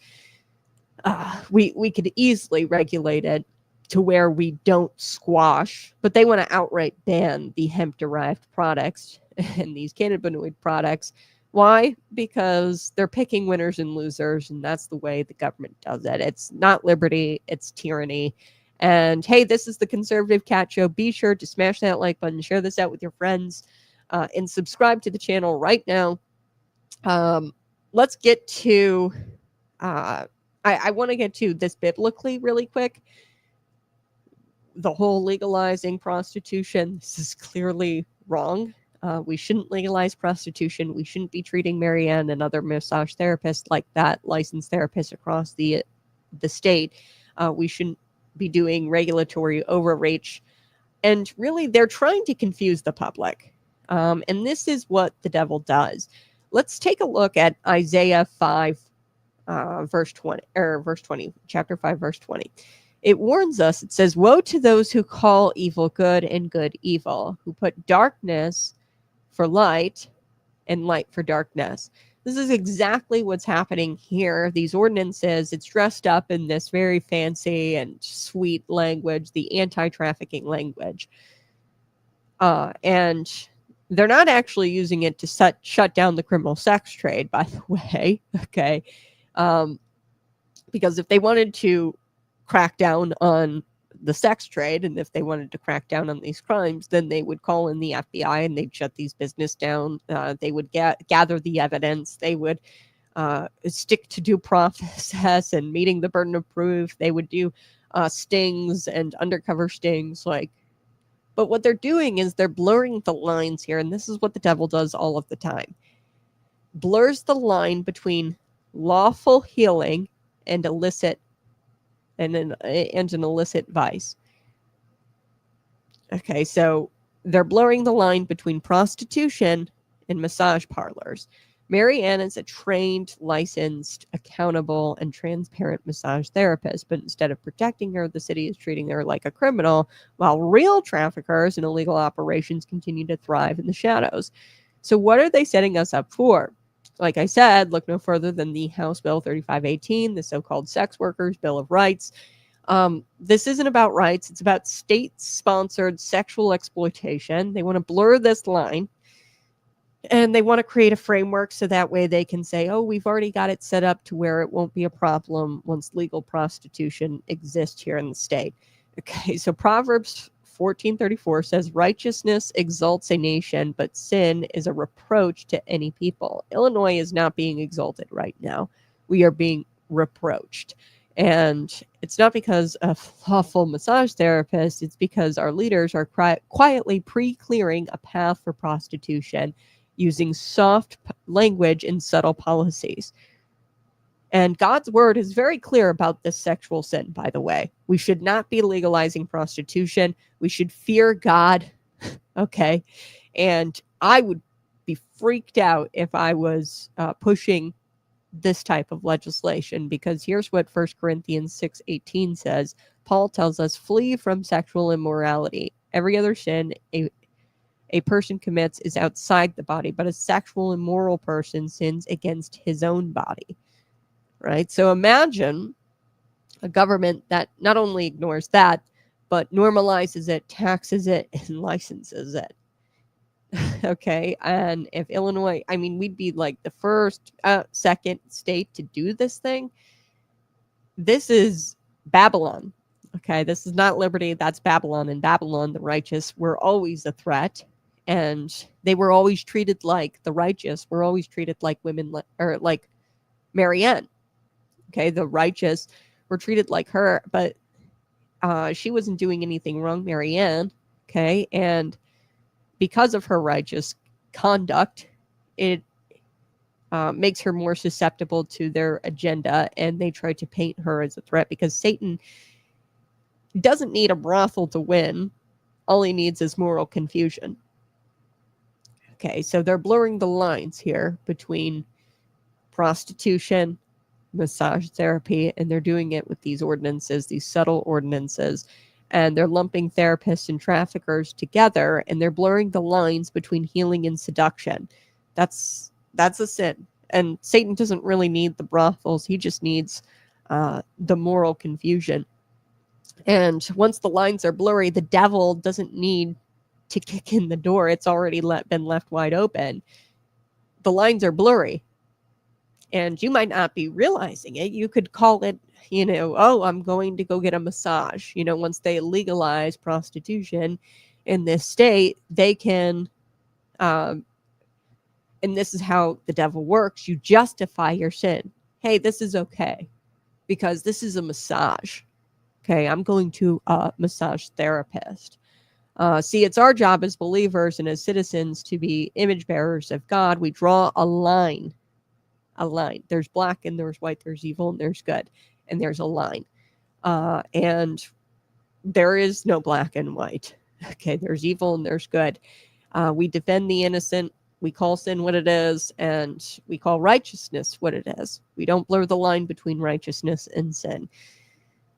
We could easily regulate it to where we don't squash, but they want to outright ban the hemp-derived products and these cannabinoid products. Why? Because they're picking winners and losers, and that's the way the government does it. It's not liberty, it's tyranny. And hey, this is the Conservative Cat Show. Be sure to smash that like button, share this out with your friends, and subscribe to the channel right now. Let's get to, I want to get to this biblically really quick. The whole legalizing prostitution, this is clearly wrong. We shouldn't legalize prostitution. We shouldn't be treating Marianne and other massage therapists like that, licensed therapists across the state. We shouldn't be doing regulatory overreach. And really, they're trying to confuse the public. And this is what the devil does. Let's take a look at Isaiah 5, verse 20, chapter 5, verse 20. It warns us, it says, "Woe to those who call evil good and good evil, who put darkness for light and light for darkness." This is exactly what's happening here. These ordinances, it's dressed up in this very fancy and sweet language, the anti-trafficking language. And they're not actually using it to shut down the criminal sex trade, by the way, okay? Because if they wanted to crack down on the sex trade, and if they wanted to crack down on these crimes, then they would call in the FBI and they'd shut these business down. They would gather the evidence. They would stick to due process and meeting the burden of proof. They would do stings and undercover stings. But what they're doing is they're blurring the lines here, and this is what the devil does all of the time. Blurs the line between lawful healing and illicit and an illicit vice. Okay, so they're blurring the line between prostitution and massage parlors. Marianne is a trained, licensed, accountable, and transparent massage therapist, but instead of protecting her, the city is treating her like a criminal, while real traffickers and illegal operations continue to thrive in the shadows. So what are they setting us up for? Like I said, look no further than the House Bill 3518, the so-called Sex Workers Bill of Rights. This isn't about rights. It's about state-sponsored sexual exploitation. They want to blur this line, and they want to create a framework so that way they can say, oh, we've already got it set up to where it won't be a problem once legal prostitution exists here in the state. Okay, so Proverbs 14:34 says, "Righteousness exalts a nation, but sin is a reproach to any people." Illinois is not being exalted right now. We are being reproached. And it's not because of lawful massage therapists, it's because our leaders are quietly pre-clearing a path for prostitution using soft language and subtle policies. And God's word is very clear about this sexual sin, by the way. We should not be legalizing prostitution. We should fear God, okay? And I would be freaked out if I was pushing this type of legislation, because here's what 1 Corinthians 6:18 says. Paul tells us, flee from sexual immorality. Every other sin a person commits is outside the body, but a sexual immoral person sins against his own body. Right? So imagine a government that not only ignores that, but normalizes it, taxes it, and licenses it. Okay, and if Illinois, I mean, we'd be like the first, second state to do this thing. This is Babylon. Okay, this is not liberty, that's Babylon. And Babylon, the righteous were always a threat, and they were always treated like the righteous were always treated like women, or like Marianne. Okay, the righteous were treated like her, but she wasn't doing anything wrong, Marianne. Okay, and because of her righteous conduct, it makes her more susceptible to their agenda, and they try to paint her as a threat, because Satan doesn't need a brothel to win. All he needs is moral confusion. Okay, so they're blurring the lines here between prostitution, massage therapy, and they're doing it with these ordinances, these subtle ordinances, and they're lumping therapists and traffickers together, and they're blurring the lines between healing and seduction. That's a sin. And Satan doesn't really need the brothels. He just needs the moral confusion. And once the lines are blurry, the devil doesn't need to kick in the door. It's already been left wide open. The lines are blurry. And you might not be realizing it. You could call it, oh, I'm going to go get a massage. Once they legalize prostitution in this state, they can, and this is how the devil works. You justify your sin. Hey, this is okay because this is a massage. Okay, I'm going to a massage therapist. See, it's our job as believers and as citizens to be image bearers of God. We draw a line. There's black and there's white, there's evil and there's good, and there's a line. And there is no black and white. Okay, there's evil and there's good. We defend the innocent. We call sin what it is, and we call righteousness what it is. We don't blur the line between righteousness and sin.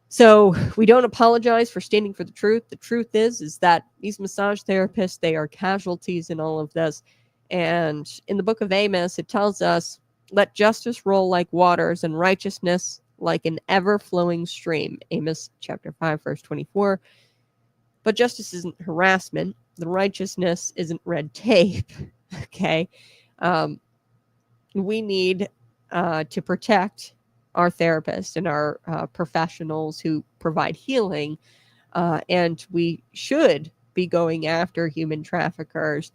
So we don't apologize for standing for the truth. The truth is that these massage therapists, they are casualties in all of this. And in the book of Amos, it tells us, let justice roll like waters and righteousness like an ever-flowing stream. Amos chapter 5, verse 24. But justice isn't harassment. The righteousness isn't red tape. Okay? We need to protect our therapists and our professionals who provide healing. And we should be going after human traffickers.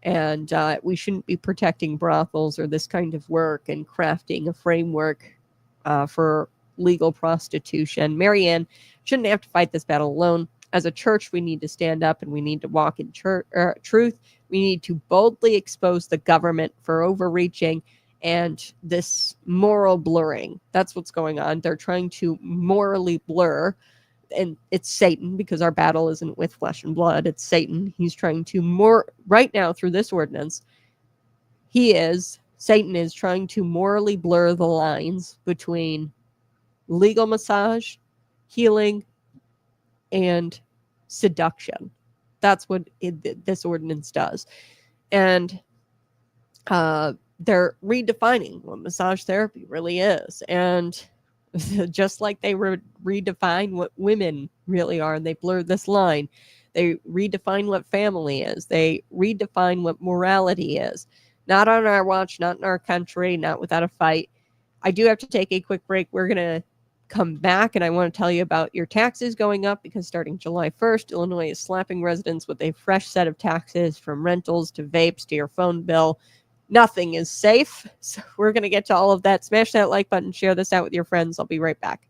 And we shouldn't be protecting brothels or this kind of work and crafting a framework for legal prostitution. Marianne shouldn't have to fight this battle alone. As a church, we need to stand up and we need to walk in truth. We need to boldly expose the government for overreaching and this moral blurring. That's what's going on. They're trying to morally blur. And it's Satan, because our battle isn't with flesh and blood. It's Satan. He's trying to right now through this ordinance, Satan is trying to morally blur the lines between legal massage, healing, and seduction. That's what this ordinance does. And they're redefining what massage therapy really is. And just like they redefine what women really are, and they blur this line. They redefine what family is. They redefine what morality is. Not on our watch, not in our country, not without a fight. I do have to take a quick break. We're going to come back, and I want to tell you about your taxes going up, because starting July 1st, Illinois is slapping residents with a fresh set of taxes, from rentals to vapes to your phone bill. Nothing is safe. So we're going to get to all of that. Smash that like button, share this out with your friends. I'll be right back.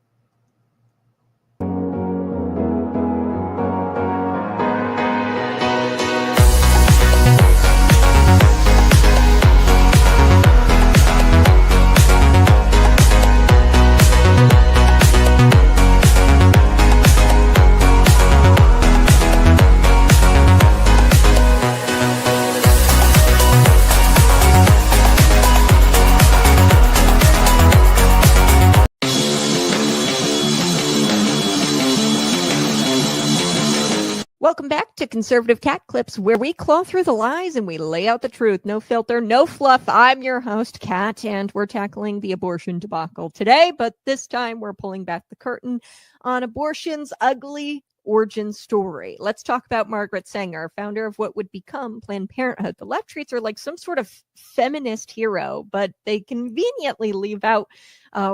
to Conservative Cat Clips, where we claw through the lies and we lay out the truth. No filter, no fluff. I'm your host, Kat, and we're tackling the abortion debacle today, but this time we're pulling back the curtain on abortion's ugly origin story. Let's talk about Margaret Sanger, founder of what would become Planned Parenthood. The left treats her like some sort of feminist hero, but they conveniently leave out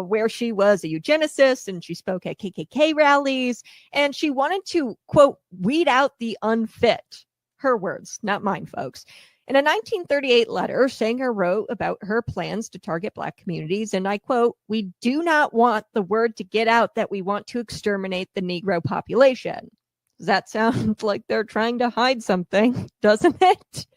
where she was a eugenicist and she spoke at KKK rallies, and she wanted to, quote, weed out the unfit. Her words, not mine, folks. In a 1938 letter, Sanger wrote about her plans to target Black communities, and I quote, "We do not want the word to get out that we want to exterminate the Negro population." Does that sound like they're trying to hide something, doesn't it?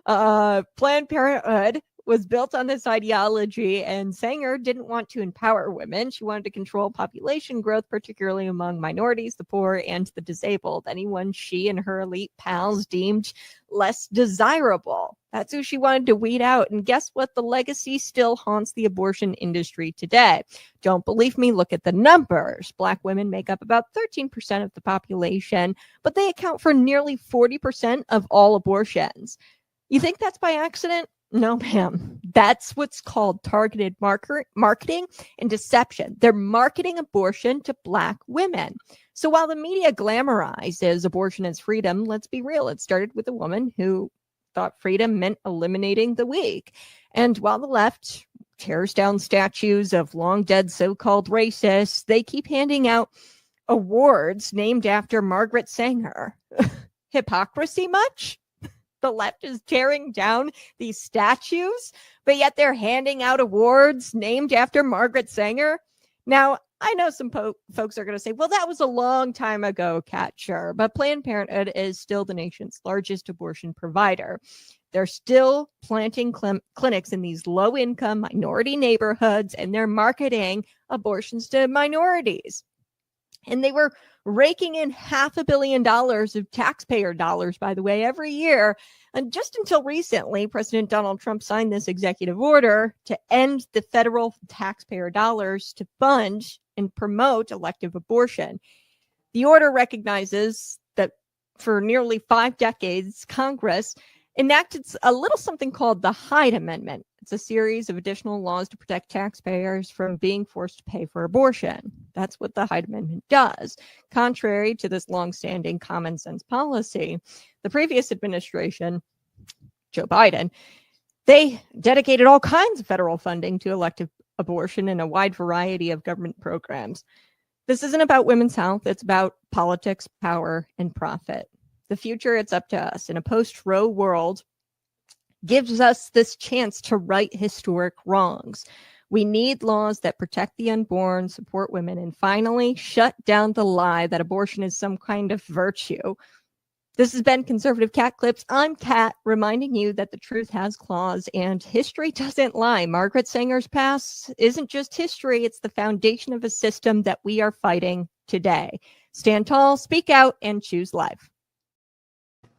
Planned Parenthood was built on this ideology, and Sanger didn't want to empower women. She wanted to control population growth, particularly among minorities, the poor, and the disabled, anyone she and her elite pals deemed less desirable. That's who she wanted to weed out. And guess what? The legacy still haunts the abortion industry today. Don't believe me? Look at the numbers. Black women make up about 13% of the population, but they account for nearly 40% of all abortions. You think that's by accident? No, ma'am. That's what's called targeted marketing and deception. They're marketing abortion to Black women. So while the media glamorizes abortion as freedom, let's be real. It started with a woman who thought freedom meant eliminating the weak. And while the left tears down statues of long dead so-called racists, they keep handing out awards named after Margaret Sanger. Hypocrisy much? The left is tearing down these statues, but yet they're handing out awards named after Margaret Sanger. Now, I know some folks are going to say, well, that was a long time ago, Kat, sure, but Planned Parenthood is still the nation's largest abortion provider. They're still planting clinics in these low-income minority neighborhoods, and they're marketing abortions to minorities. And they were raking in $500 million of taxpayer dollars, by the way, every year. And just until recently, President Donald Trump signed this executive order to end the federal taxpayer dollars to fund and promote elective abortion. The order recognizes that for nearly 5 decades, Congress enacted a little something called the Hyde Amendment. It's a series of additional laws to protect taxpayers from being forced to pay for abortion. That's what the Hyde Amendment does. Contrary to this longstanding common sense policy, the previous administration, Joe Biden, they dedicated all kinds of federal funding to elective abortion and a wide variety of government programs. This isn't about women's health. It's about politics, power, and profit. The future, it's up to us. In a post-Roe world, gives us this chance to right historic wrongs. We need laws that protect the unborn, support women, and finally shut down the lie that abortion is some kind of virtue. This has been Conservative Cat Clips. I'm Kat, reminding you that the truth has claws and history doesn't lie. Margaret Sanger's past isn't just history, it's the foundation of a system that we are fighting today. Stand tall, speak out, and choose life.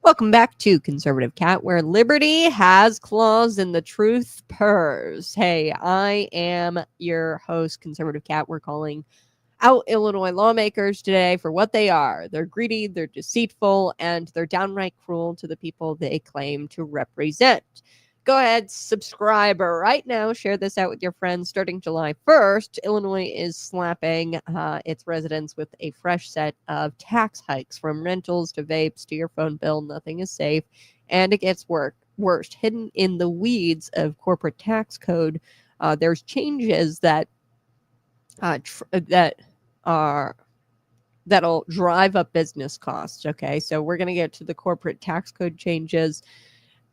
Welcome back to Conservative Cat, where liberty has claws and the truth purrs. Hey, I am your host, Conservative Cat. We're calling out Illinois lawmakers today for what they are. They're greedy, they're deceitful, and they're downright cruel to the people they claim to represent. Go ahead, subscribe right now. Share this out with your friends. Starting July 1st, Illinois is slapping its residents with a fresh set of tax hikes, from rentals to vapes to your phone bill. Nothing is safe, and it gets worse. Hidden in the weeds of corporate tax code, there's changes that'll drive up business costs. Okay, so we're going to get to the corporate tax code changes.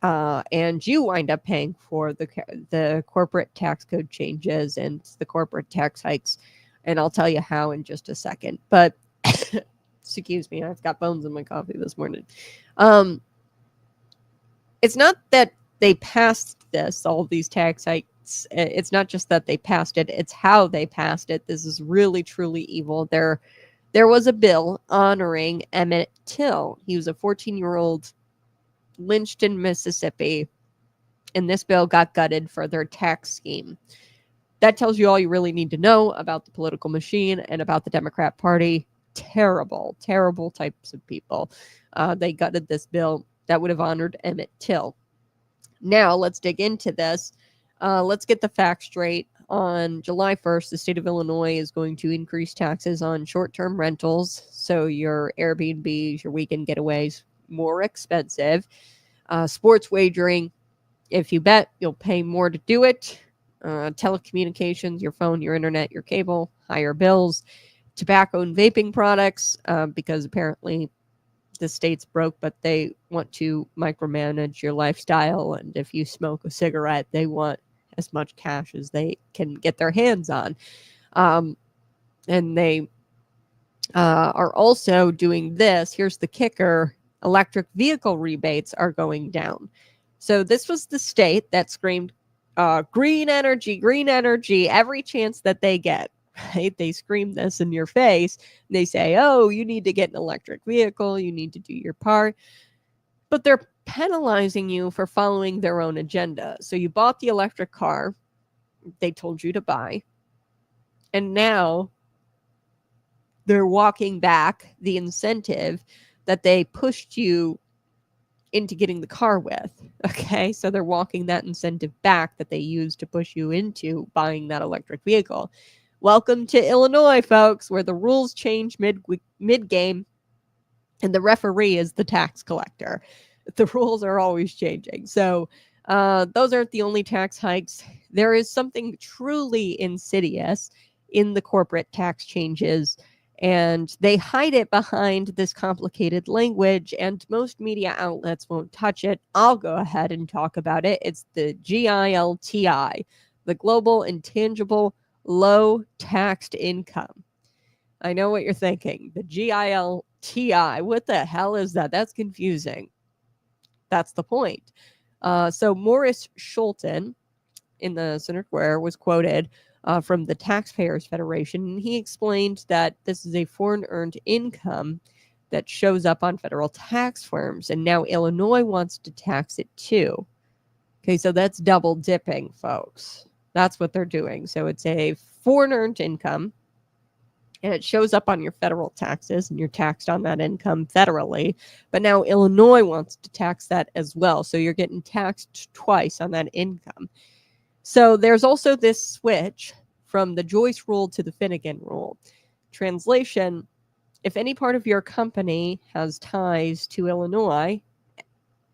And you wind up paying for the corporate tax code changes and the corporate tax hikes. And I'll tell you how in just a second. But excuse me, I've got bones in my coffee this morning. It's not that they passed all these tax hikes. It's not just that they passed it. It's how they passed it. This is really, truly evil. There was a bill honoring Emmett Till. He was a 14-year-old lynched in Mississippi, and this bill got gutted for their tax scheme. That tells you all you really need to know about the political machine and about the Democrat Party. terrible, terrible types of people. They gutted this bill that would have honored Emmett Till. Now, let's dig into this. Let's get the facts straight. On July 1st, the state of Illinois is going to increase taxes on short-term rentals, so your Airbnbs, your weekend getaways, more expensive. Sports wagering, if you bet, you'll pay more to do it. Telecommunications, your phone, your internet, your cable, higher bills. Tobacco and vaping products, because apparently the state's broke, but they want to micromanage your lifestyle. And if you smoke a cigarette, they want as much cash as they can get their hands on. And they are also doing this. Here's the kicker. Electric vehicle rebates are going down. So this was the state that screamed, green energy, every chance that they get. Right? They scream this in your face. They say, oh, you need to get an electric vehicle. You need to do your part. But they're penalizing you for following their own agenda. So you bought the electric car they told you to buy. And now they're walking back the incentive that they pushed you into getting the car with. Okay, so they're walking that incentive back that they used to push you into buying that electric vehicle. Welcome to Illinois, folks, where the rules change mid-game and the referee is the tax collector. The rules are always changing. So those aren't the only tax hikes. There is something truly insidious in the corporate tax changes, and they hide it behind this complicated language, and most media outlets won't touch it. I'll go ahead and talk about it. It's the GILTI, the Global Intangible Low Taxed Income. I know what you're thinking. The GILTI, what the hell is that? That's confusing. That's the point. So Morris Schulten in the Center Square was quoted from the Taxpayers Federation, and he explained that this is a foreign-earned income that shows up on federal tax forms, and now Illinois wants to tax it too. Okay, so that's double dipping, folks. That's what they're doing. So it's a foreign-earned income, and it shows up on your federal taxes, and you're taxed on that income federally. But now Illinois wants to tax that as well. So you're getting taxed twice on that income. So there's also this switch from the Joyce rule to the Finnegan rule. Translation, if any part of your company has ties to Illinois,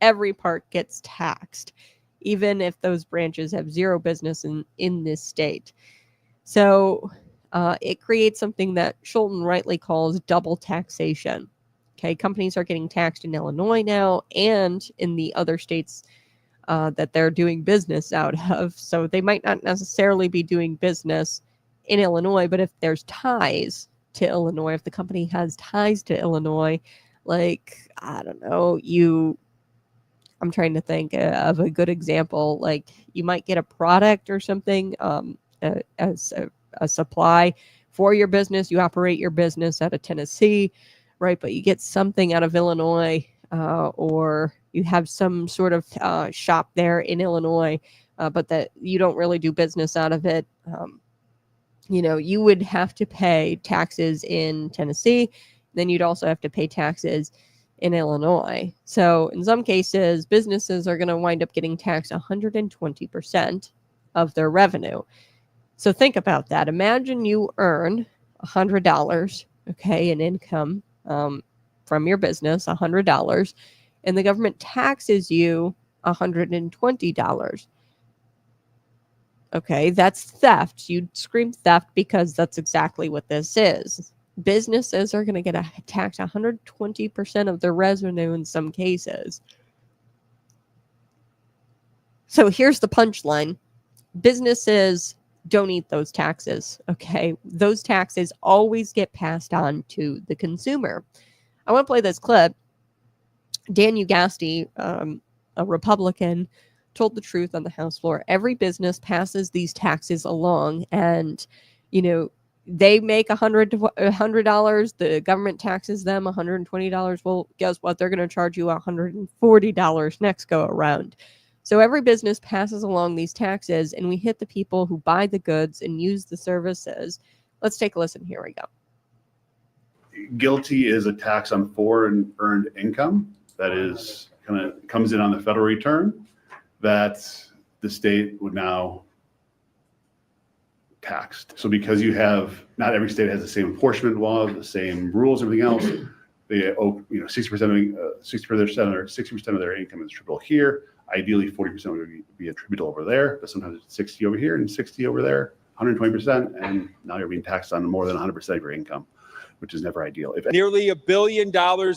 every part gets taxed, even if those branches have zero business in this state. So it creates something that Schulten rightly calls double taxation. Okay, companies are getting taxed in Illinois now and in the other states that they're doing business out of. So they might not necessarily be doing business in Illinois, but if there's ties to Illinois, if the company has ties to Illinois, like, I don't know, I'm trying to think of a good example. Like you might get a product or something as a supply for your business. You operate your business out of Tennessee, right? But you get something out of Illinois, or you have some sort of shop there in Illinois, but that you don't really do business out of it. You would have to pay taxes in Tennessee. Then you'd also have to pay taxes in Illinois. So in some cases, businesses are going to wind up getting taxed 120% of their revenue. So think about that. Imagine you earn $100, okay, in income from your business, $100, and the government taxes you $120. Okay, that's theft. You'd scream theft because that's exactly what this is. Businesses are going to get taxed 120% of their revenue in some cases. So here's the punchline. Businesses don't eat those taxes, okay? Those taxes always get passed on to the consumer. I want to play this clip. Dan Ugasti, a Republican, told the truth on the House floor. Every business passes these taxes along, and, they make $100, the government taxes them $120. Well, guess what? They're going to charge you $140 next go around. So every business passes along these taxes, and we hit the people who buy the goods and use the services. Let's take a listen. Here we go. GILTI is a tax on foreign earned income that is kind of comes in on the federal return that the state would now taxed. So because you have, not every state has the same apportionment law, the same rules, everything else, they owe, 60% of their income is attributable here. Ideally, 40% would be attributable over there, but sometimes it's 60 over here and 60 over there, 120%, and now you're being taxed on more than 100% of your income, which is never ideal. Nearly $1 billion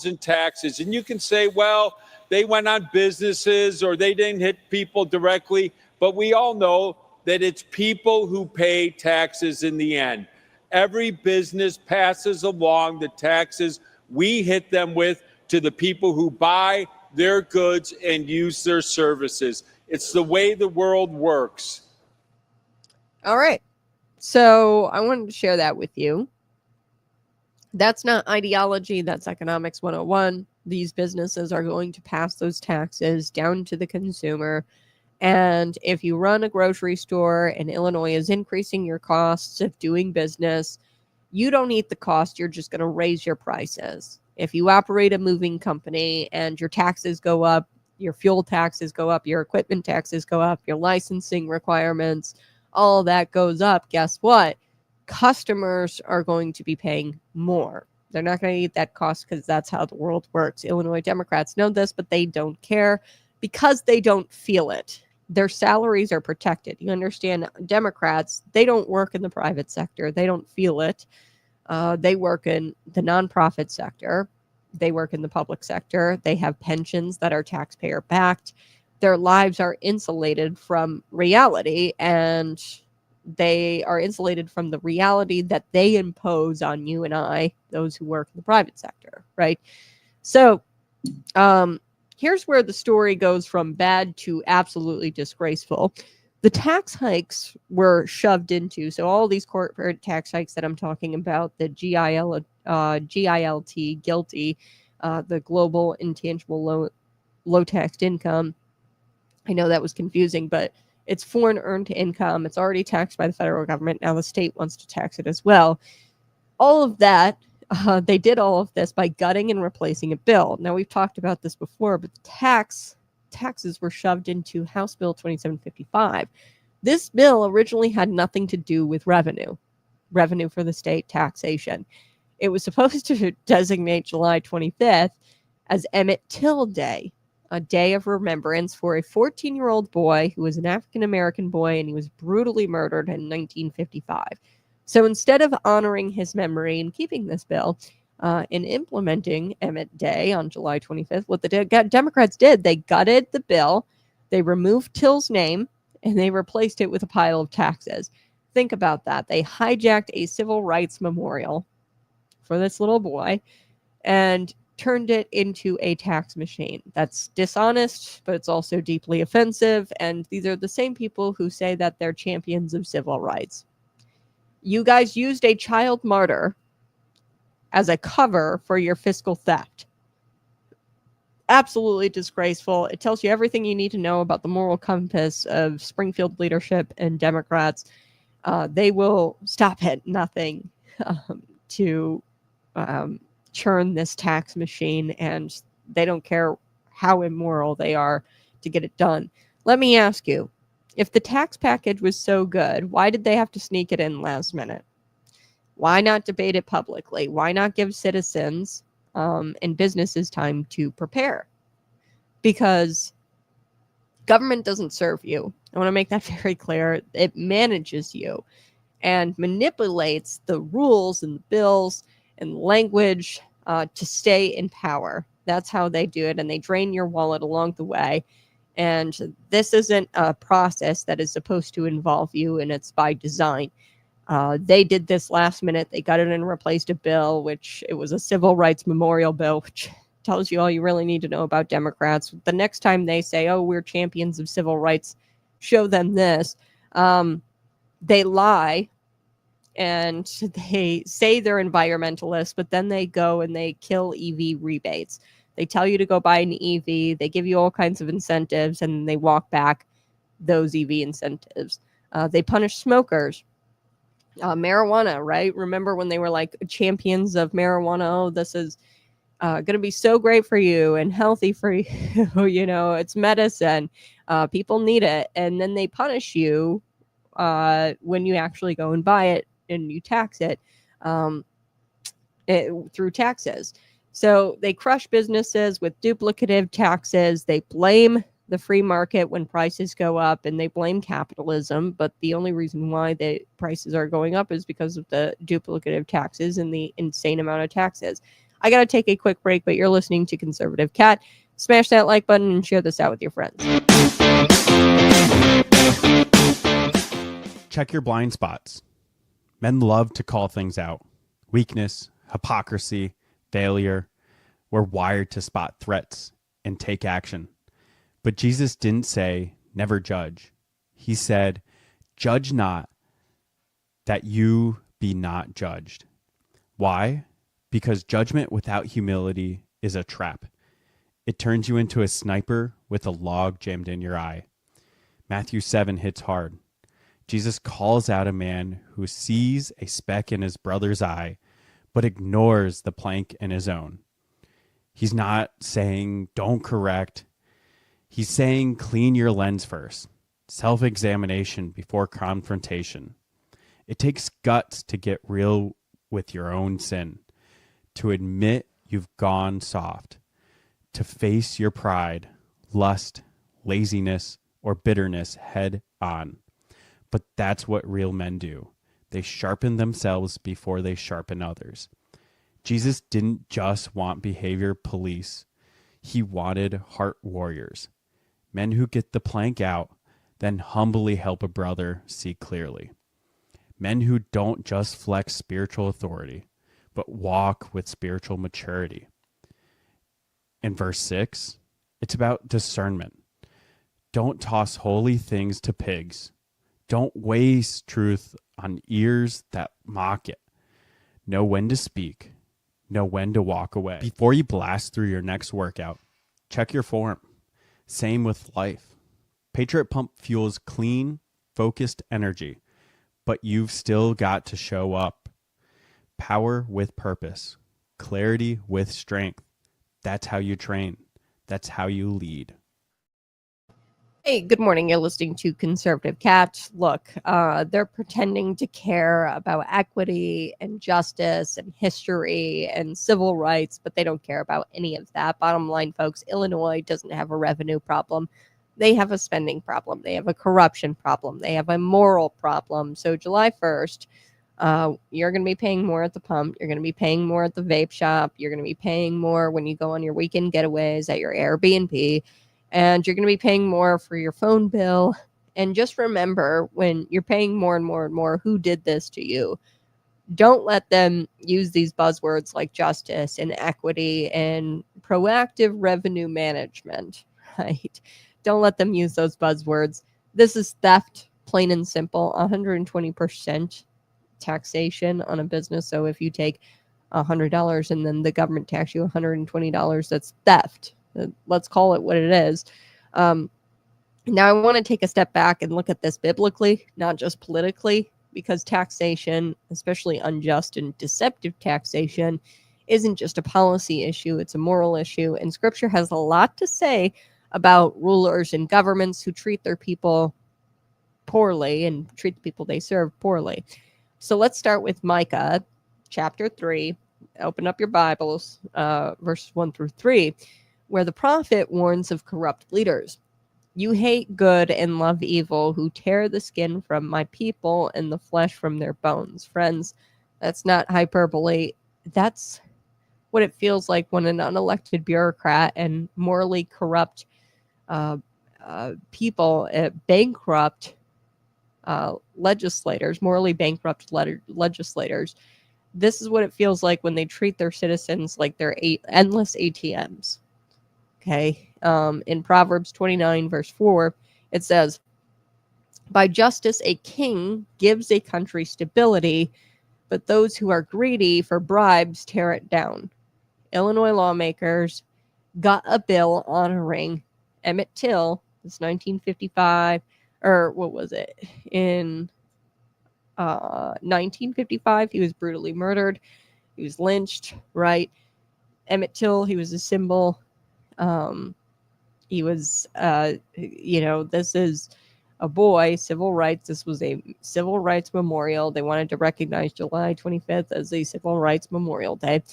in taxes. And you can say, well, they went on businesses or they didn't hit people directly, but we all know that it's people who pay taxes in the end. Every business passes along the taxes we hit them with to the people who buy their goods and use their services. It's the way the world works. All right. So I wanted to share that with you. That's not ideology. That's economics 101. These businesses are going to pass those taxes down to the consumer. And if you run a grocery store and Illinois is increasing your costs of doing business, you don't eat the cost. You're just going to raise your prices. If you operate a moving company and your taxes go up, your fuel taxes go up, your equipment taxes go up, your licensing requirements, all that goes up, guess what? Customers are going to be paying more. They're not going to eat that cost because that's how the world works. Illinois Democrats know this, but they don't care because they don't feel it. Their salaries are protected. You understand, Democrats, they don't work in the private sector. They don't feel it. They work in the nonprofit sector. They work in the public sector. They have pensions that are taxpayer backed. Their lives are insulated from reality, and they are insulated from the reality that they impose on you and I, those who work in the private sector, right? So here's where the story goes from bad to absolutely disgraceful. The tax hikes were shoved into, so all these corporate tax hikes that I'm talking about, the GILT, GILTI, the Global Intangible Low Taxed Income. I know that was confusing, but it's foreign earned income. It's already taxed by the federal government. Now the state wants to tax it as well. All of that, they did all of this by gutting and replacing a bill. Now, we've talked about this before, but taxes were shoved into House Bill 2755. This bill originally had nothing to do with revenue for the state, taxation. It was supposed to designate July 25th as Emmett Till Day, a day of remembrance for a 14-year-old boy who was an African-American boy, and he was brutally murdered in 1955. So instead of honoring his memory and keeping this bill and implementing Emmett Day on July 25th, what the Democrats did, they gutted the bill, they removed Till's name, and they replaced it with a pile of taxes. Think about that. They hijacked a civil rights memorial for this little boy and turned it into a tax machine. That's dishonest, but it's also deeply offensive, and these are the same people who say that they're champions of civil rights. You guys used a child martyr as a cover for your fiscal theft. Absolutely disgraceful. It tells you everything you need to know about the moral compass of Springfield leadership and Democrats. They will stop at nothing to churn this tax machine, and they don't care how immoral they are to get it done. Let me ask you, if the tax package was so good, why did they have to sneak it in last minute? Why not debate it publicly? Why not give citizens and businesses time to prepare? Because government doesn't serve you. I want to make that very clear. It manages you and manipulates the rules and the bills and language to stay in power. That's how they do it, and they drain your wallet along the way. And this isn't a process that is supposed to involve you, and it's by design. They did this last minute. They got it and replaced a bill, which it was a civil rights memorial bill, which tells you all you really need to know about Democrats. The next time they say, oh, we're champions of civil rights, show them this. They lie and they say they're environmentalists, but then they go and they kill EV rebates. They tell you to go buy an EV. They give you all kinds of incentives, and they walk back those EV incentives. They punish smokers. Marijuana, right? Remember when they were like champions of marijuana? Oh, this is going to be so great for you and healthy for you. It's medicine. People need it. And then they punish you when you actually go and buy it and you tax it, through taxes. So they crush businesses with duplicative taxes. They blame the free market when prices go up, and they blame capitalism. But the only reason why the prices are going up is because of the duplicative taxes and the insane amount of taxes. I got to take a quick break, but you're listening to Conservative Cat. Smash that like button and share this out with your friends. Check your blind spots. Men love to call things out. Weakness, hypocrisy, failure. We're wired to spot threats and take action. But Jesus didn't say, never judge. He said, judge not, that you be not judged. Why? Because judgment without humility is a trap. It turns you into a sniper with a log jammed in your eye. Matthew 7 hits hard. Jesus calls out a man who sees a speck in his brother's eye, but ignores the plank in his own. He's not saying, don't correct. He's saying, clean your lens first. Self-examination before confrontation. It takes guts to get real with your own sin, to admit you've gone soft, to face your pride, lust, laziness, or bitterness head on. But that's what real men do. They sharpen themselves before they sharpen others. Jesus didn't just want behavior police. He wanted heart warriors. Men who get the plank out, then humbly help a brother see clearly. Men who don't just flex spiritual authority, but walk with spiritual maturity. In verse 6, it's about discernment. Don't toss holy things to pigs. Don't waste truth on ears that mock it. Know when to speak. Know when to walk away. Before you blast through your next workout, check your form. Same with life. Patriot Pump fuels clean, focused energy, but you've still got to show up. Power with purpose. Clarity with strength. That's how you train. That's how you lead. Hey, good morning. You're listening to Conservative Cat. Look, they're pretending to care about equity and justice and history and civil rights, but they don't care about any of that. Bottom line, folks, Illinois doesn't have a revenue problem. They have a spending problem. They have a corruption problem. They have a moral problem. So July 1st, you're going to be paying more at the pump. You're going to be paying more at the vape shop. You're going to be paying more when you go on your weekend getaways at your Airbnb. And you're going to be paying more for your phone bill. And just remember, when you're paying more and more and more, who did this to you? Don't let them use these buzzwords like justice and equity and proactive revenue management, right? Don't let them use those buzzwords. This is theft, plain and simple. 120% taxation on a business. So if you take $100 and then the government tax you $120, that's theft. Let's call it what it is. Now I want to take a step back and look at this biblically, not just politically, because taxation, especially unjust and deceptive taxation, isn't just a policy issue, it's a moral issue. And scripture has a lot to say about rulers and governments who treat their people poorly and treat the people they serve poorly. So let's start with Micah chapter 3. Open up your Bibles, verses 1 through 3. Where the prophet warns of corrupt leaders. You hate good and love evil, who tear the skin from my people and the flesh from their bones. Friends, that's not hyperbole. That's what it feels like when an unelected bureaucrat and morally corrupt people bankrupt legislators, morally bankrupt legislators. This is what it feels like when they treat their citizens like they're endless ATMs. Okay. In Proverbs 29, verse 4, it says, by justice, a king gives a country stability, but those who are greedy for bribes tear it down. Illinois lawmakers got a bill honoring Emmett Till, this 1955, or what was it? In 1955, he was brutally murdered. He was lynched, right? Emmett Till, he was a symbol. He was, this is a boy, civil rights. This was a civil rights memorial. They wanted to recognize July 25th as a civil rights memorial day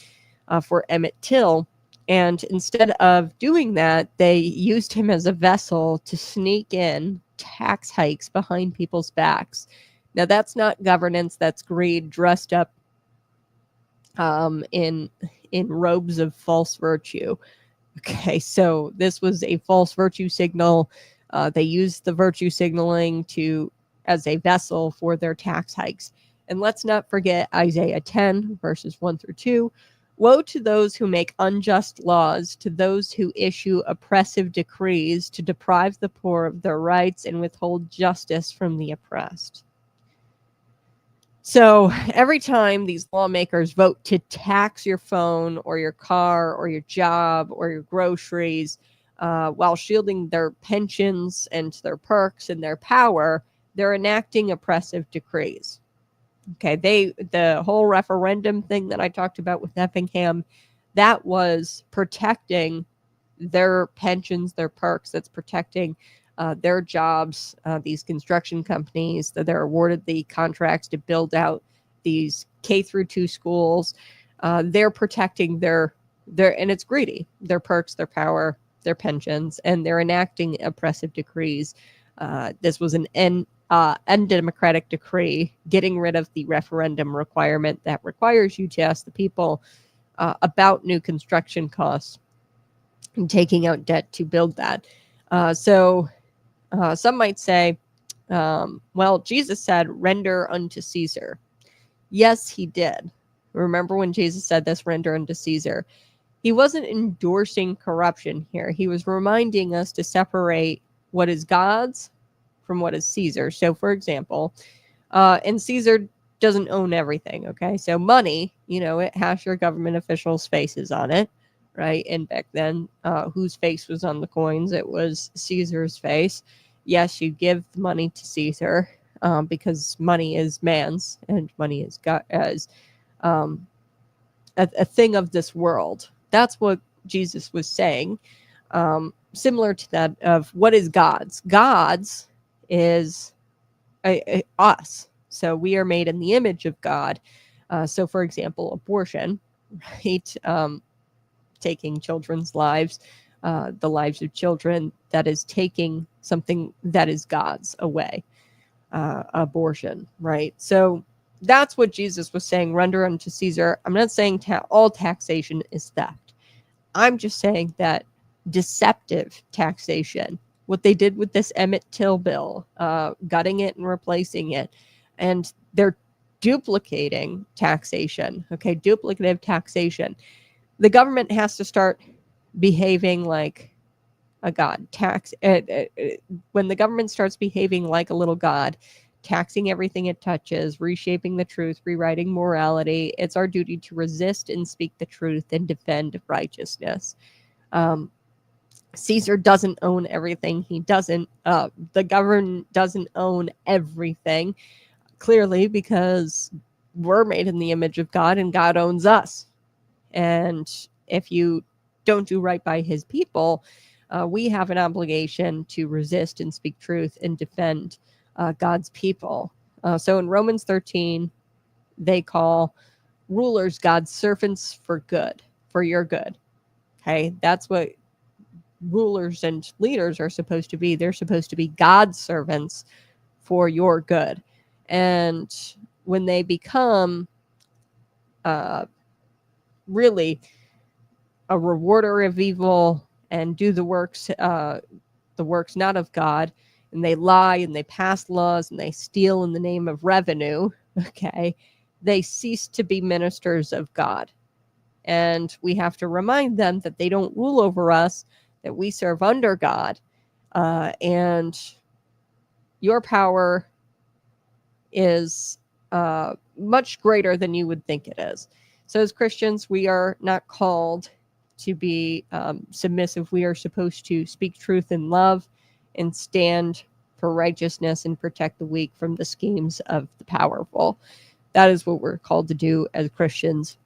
for Emmett Till. And instead of doing that, they used him as a vessel to sneak in tax hikes behind people's backs. Now, that's not governance, that's greed dressed up in robes of false virtue. Okay, so this was a false virtue signal. They used the virtue signaling as a vessel for their tax hikes. And let's not forget Isaiah 10, verses 1 through 2. Woe to those who make unjust laws, to those who issue oppressive decrees to deprive the poor of their rights and withhold justice from the oppressed. So every time these lawmakers vote to tax your phone or your car or your job or your groceries while shielding their pensions and their perks and their power, they're enacting oppressive decrees. Okay, the whole referendum thing that I talked about with Effingham, that was protecting their pensions, their perks. That's protecting their jobs. These construction companies that they're awarded the contracts to build out these K through 2 schools. They're protecting their and it's greedy, their perks, their power, their pensions, and they're enacting oppressive decrees. This was an undemocratic decree, getting rid of the referendum requirement that requires you to ask the people about new construction costs and taking out debt to build that. So some might say, well, Jesus said, render unto Caesar. Yes, he did. Remember when Jesus said this, render unto Caesar? He wasn't endorsing corruption here. He was reminding us to separate what is God's from what is Caesar. So, for example, and Caesar doesn't own everything, okay? So money, it has your government officials' faces on it, right? And back then, whose face was on the coins? It was Caesar's face. Yes, you give money to Caesar because money is man's and money is God, as a thing of this world. That's what Jesus was saying. Similar to that of what is God's. God's is us. So we are made in the image of God. So, for example, abortion, right? Taking children's lives, the lives of children, that is taking something that is God's away. Abortion, right? So that's what Jesus was saying, render unto Caesar. I'm not saying all taxation is theft. I'm just saying that deceptive taxation, what they did with this Emmett Till bill, gutting it and replacing it, and they're duplicating taxation, okay, duplicative taxation. The government has to start behaving like a god. When the government starts behaving like a little god, taxing everything it touches, reshaping the truth, rewriting morality, it's our duty to resist and speak the truth and defend righteousness. Caesar doesn't own everything. He doesn't. The government doesn't own everything, clearly, because we're made in the image of God and God owns us. And if you don't do right by his people, we have an obligation to resist and speak truth and defend God's people. So in Romans 13, they call rulers God's servants for good, for your good. Okay, that's what rulers and leaders are supposed to be. They're supposed to be God's servants for your good. And when they become really a rewarder of evil and do the works not of God, and they lie and they pass laws and they steal in the name of revenue, okay, they cease to be ministers of God. And we have to remind them that they don't rule over us, that we serve under God, and your power is much greater than you would think it is. So as Christians, we are not called to be submissive. We are supposed to speak truth in love and stand for righteousness and protect the weak from the schemes of the powerful. That is what we're called to do as Christians.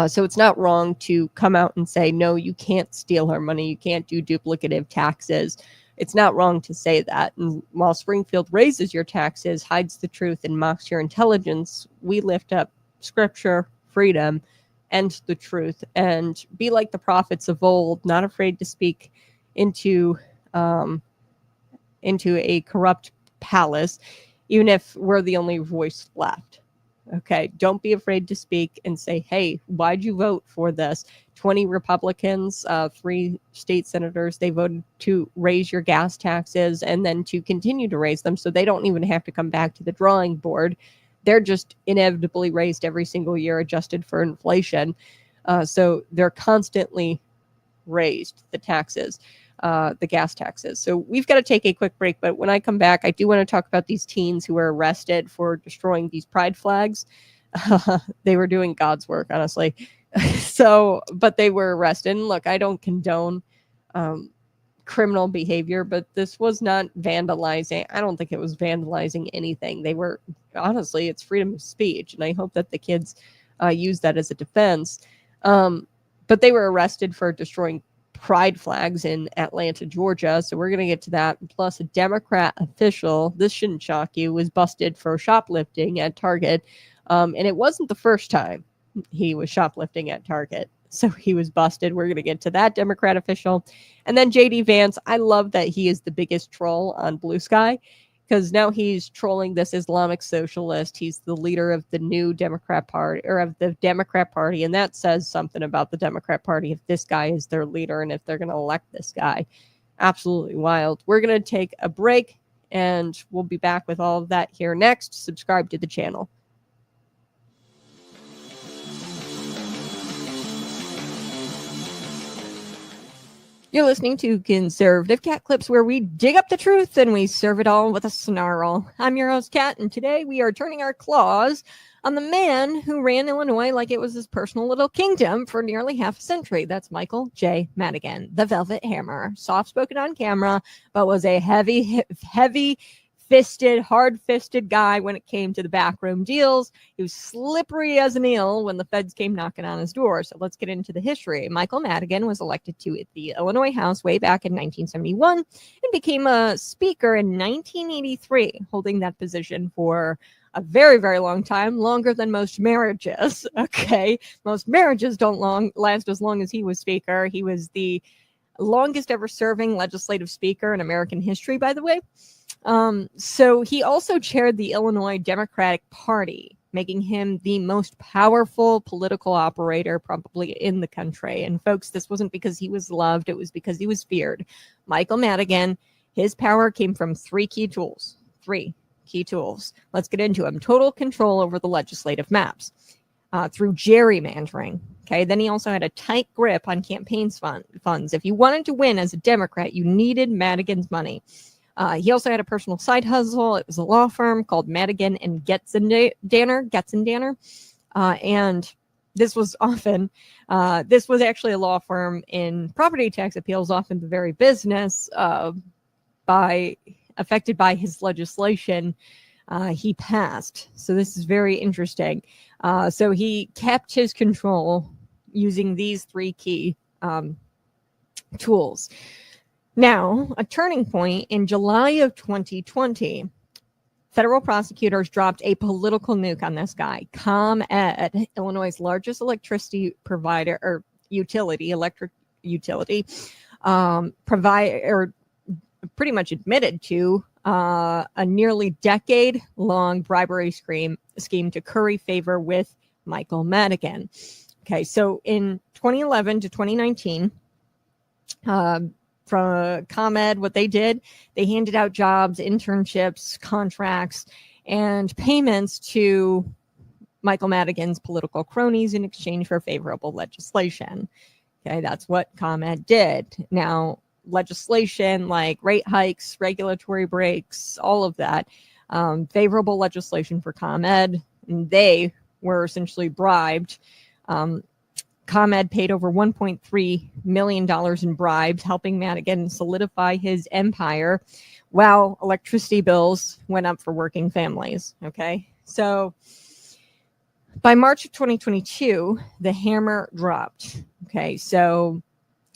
So it's not wrong to come out and say, no, you can't steal our money. You can't do duplicative taxes. It's not wrong to say that. And while Springfield raises your taxes, hides the truth, and mocks your intelligence, we lift up scripture, freedom, and the truth, and be like the prophets of old, not afraid to speak into a corrupt palace, even if we're the only voice left. Okay, don't be afraid to speak and say, hey, why'd you vote for this? 20 Republicans, 3 state senators, they voted to raise your gas taxes and then to continue to raise them, so they don't even have to come back to the drawing board. They're just inevitably raised every single year, adjusted for inflation. So they're constantly raised, the taxes, the gas taxes. So we've got to take a quick break. But when I come back, I do want to talk about these teens who were arrested for destroying these pride flags. They were doing God's work, honestly. But they were arrested. And look, I don't condone criminal behavior, but this was not vandalizing. I don't think it was vandalizing anything. They were, honestly, it's freedom of speech. And I hope that the kids use that as a defense. But they were arrested for destroying pride flags in Atlanta, Georgia. So we're going to get to that. Plus, a Democrat official, this shouldn't shock you, was busted for shoplifting at Target. And it wasn't the first time he was shoplifting at Target. So he was busted. We're going to get to that Democrat official. And then JD Vance, I love that he is the biggest troll on Blue Sky, because now he's trolling this Islamic socialist. He's the leader of the new Democrat Party, or of the Democrat Party. And that says something about the Democrat Party if this guy is their leader and if they're going to elect this guy. Absolutely wild. We're going to take a break and we'll be back with all of that here next. Subscribe to the channel. You're listening to Conservative Cat Clips, where we dig up the truth and we serve it all with a snarl. I'm your host, Cat, and today we are turning our claws on the man who ran Illinois like it was his personal little kingdom for nearly half a century. That's Michael J. Madigan, the Velvet Hammer. Soft-spoken on camera, but was a heavy-fisted, hard-fisted guy when it came to the backroom deals. He was slippery as an eel when the feds came knocking on his door. So let's get into the history. Michael Madigan was elected to the Illinois House way back in 1971 and became a speaker in 1983, holding that position for a very, very long time, longer than most marriages. Okay, most marriages don't last as long as he was speaker. He was the longest ever serving legislative speaker in American history, by the way. So he also chaired the Illinois Democratic Party, making him the most powerful political operator probably in the country. And folks, this wasn't because he was loved, it was because he was feared. Michael Madigan, his power came from 3 key tools. Let's get into them. Total control over the legislative maps through gerrymandering. Okay, then he also had a tight grip on campaigns funds. If you wanted to win as a Democrat, you needed Madigan's money. He also had a personal side hustle. It was a law firm called Madigan and Getzendanner. And this was actually a law firm in property tax appeals, often the very business affected by his legislation he passed. So this is very interesting. So he kept his control using these 3 key tools. Now, a turning point in July of 2020, federal prosecutors dropped a political nuke on this guy. ComEd, Illinois' largest electric utility, pretty much admitted to a nearly decade-long bribery scheme to curry favor with Michael Madigan. Okay, so in 2011 to 2019, from ComEd, what they did, they handed out jobs, internships, contracts, and payments to Michael Madigan's political cronies in exchange for favorable legislation. Okay, that's what ComEd did. Now, legislation like rate hikes, regulatory breaks, all of that, favorable legislation for ComEd, and they were essentially bribed ComEd paid over $1.3 million in bribes, helping Madigan solidify his empire, while electricity bills went up for working families. Okay, so by March of 2022, the hammer dropped. Okay, so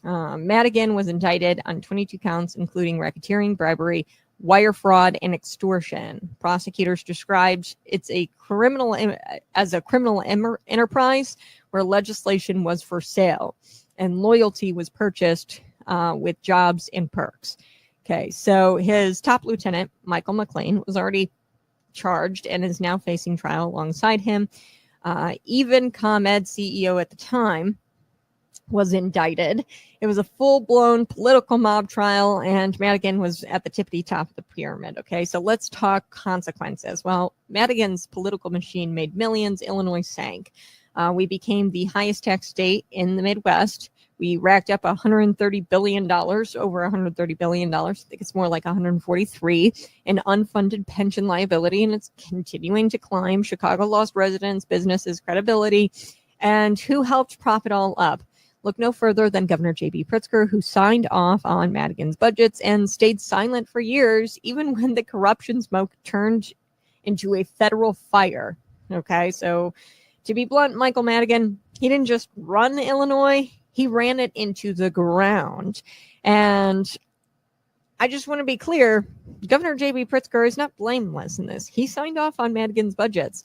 Madigan was indicted on 22 counts, including racketeering, bribery, wire fraud, and extortion. Prosecutors described it's a criminal enterprise where legislation was for sale and loyalty was purchased with jobs and perks. Okay, so his top lieutenant, Michael McLean, was already charged and is now facing trial alongside him. Even ComEd CEO at the time was indicted. It was a full-blown political mob trial, and Madigan was at the tippity top of the pyramid. Okay, so let's talk consequences. Well, Madigan's political machine made millions. Illinois sank. We became the highest tax state in the Midwest. We racked up $130 billion, over $130 billion. I think it's more like 143 in unfunded pension liability, and it's continuing to climb. Chicago lost residents, businesses, credibility. And who helped prop it all up? Look no further than Governor J.B. Pritzker, who signed off on Madigan's budgets and stayed silent for years, even when the corruption smoke turned into a federal fire. Okay, so to be blunt, Michael Madigan, he didn't just run Illinois, he ran it into the ground. And I just want to be clear, Governor J.B. Pritzker is not blameless in this. He signed off on Madigan's budgets.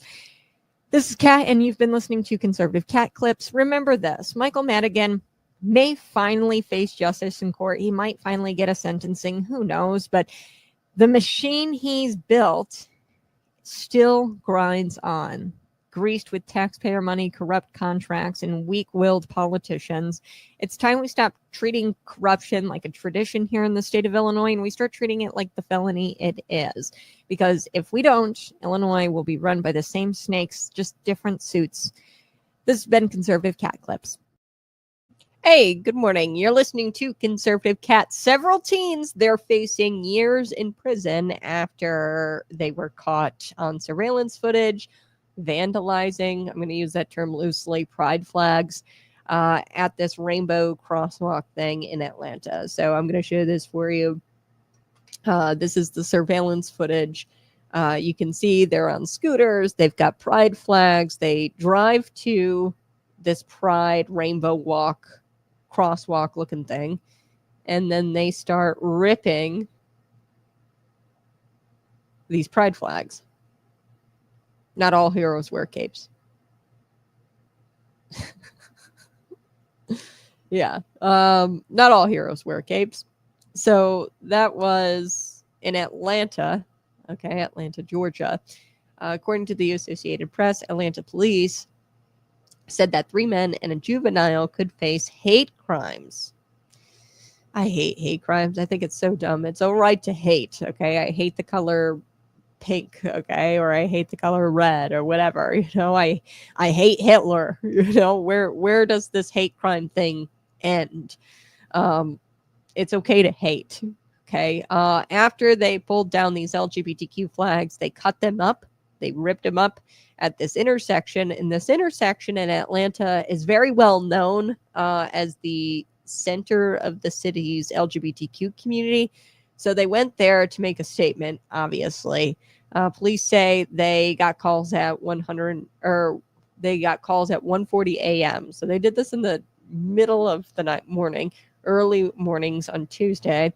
This is Kat, and you've been listening to Conservative Cat Clips. Remember this, Michael Madigan may finally face justice in court. He might finally get a sentencing. Who knows? But the machine he's built still grinds on, greased with taxpayer money, corrupt contracts, and weak-willed politicians. It's time we stop treating corruption like a tradition here in the state of Illinois, and we start treating it like the felony it is. Because if we don't, Illinois will be run by the same snakes, just different suits. This has been Conservative Cat Clips. Hey, good morning. You're listening to Conservative Cat. Several teens, they're facing years in prison after they were caught on surveillance footage, vandalizing, I'm going to use that term loosely, pride flags at this rainbow crosswalk thing in Atlanta. So I'm going to show this for you. This is the surveillance footage. You can see they're on scooters. They've got pride flags. They drive to this pride rainbow walk, crosswalk looking thing. And then they start ripping these pride flags. Not all heroes wear capes. Yeah. Not all heroes wear capes. So that was in Atlanta. Okay, Atlanta, Georgia. According to the Associated Press, Atlanta police said that 3 men and a juvenile could face hate crimes. I hate hate crimes. I think it's so dumb. It's all right to hate. Okay, I hate the color pink, okay, or I hate the color red or whatever, you know. I hate Hitler, you know. Where does this hate crime thing end? It's okay to hate, okay. After they pulled down these LGBTQ flags, they cut them up, they ripped them up at this intersection, and this intersection in Atlanta is very well known as the center of the city's LGBTQ community. So they went there to make a statement, obviously. Police say they got calls at 1:40 a.m. So they did this in the middle of the morning, early mornings on Tuesday.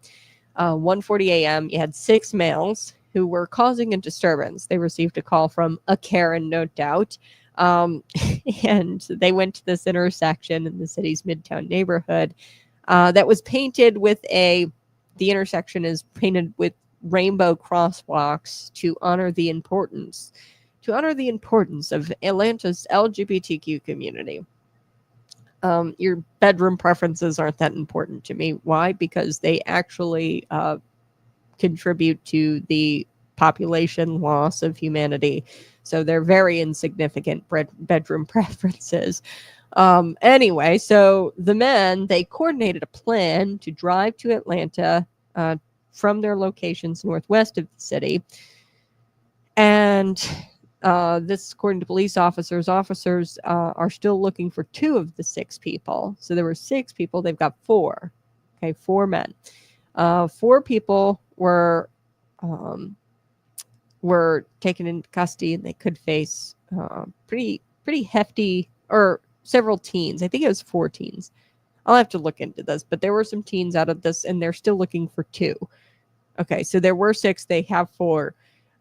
1:40 a.m. You had 6 males who were causing a disturbance. They received a call from a Karen, no doubt. And they went to this intersection in the city's Midtown neighborhood that was painted with the intersection is painted with rainbow crosswalks to honor the importance of Atlanta's LGBTQ community. Your bedroom preferences aren't that important to me. Why? Because they actually contribute to the population loss of humanity. So they're very insignificant bedroom preferences. Anyway, so the men, they coordinated a plan to drive to Atlanta from their locations northwest of the city. And this, according to police officers, are still looking for 2 of the 6 people. So there were 6 people. They've got 4. Okay, 4 men. 4 people were taken into custody, and they could face pretty hefty, or several teens. I think it was 4 teens. I'll have to look into this, but there were some teens out of this, and they're still looking for 2. Okay, so there were 6. They have 4.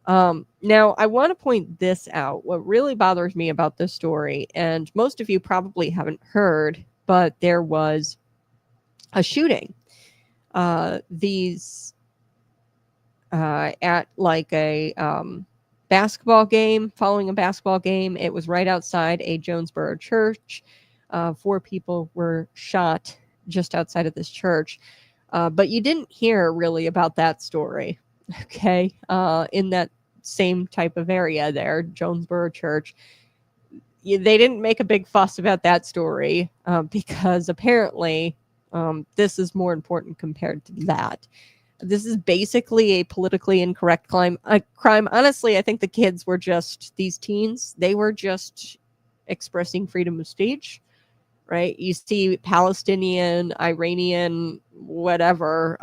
Now, I want to point this out. What really bothers me about this story, and most of you probably haven't heard, but there was a shooting. At like a basketball game, following a basketball game. It was right outside a Jonesboro church. 4 people were shot just outside of this church. But you didn't hear really about that story, okay? In that same type of area there, Jonesboro Church. They didn't make a big fuss about that story because apparently this is more important compared to that. This is basically a politically incorrect crime. Honestly, I think the kids were just, these teens, they were just expressing freedom of speech, right? You see Palestinian, Iranian, whatever,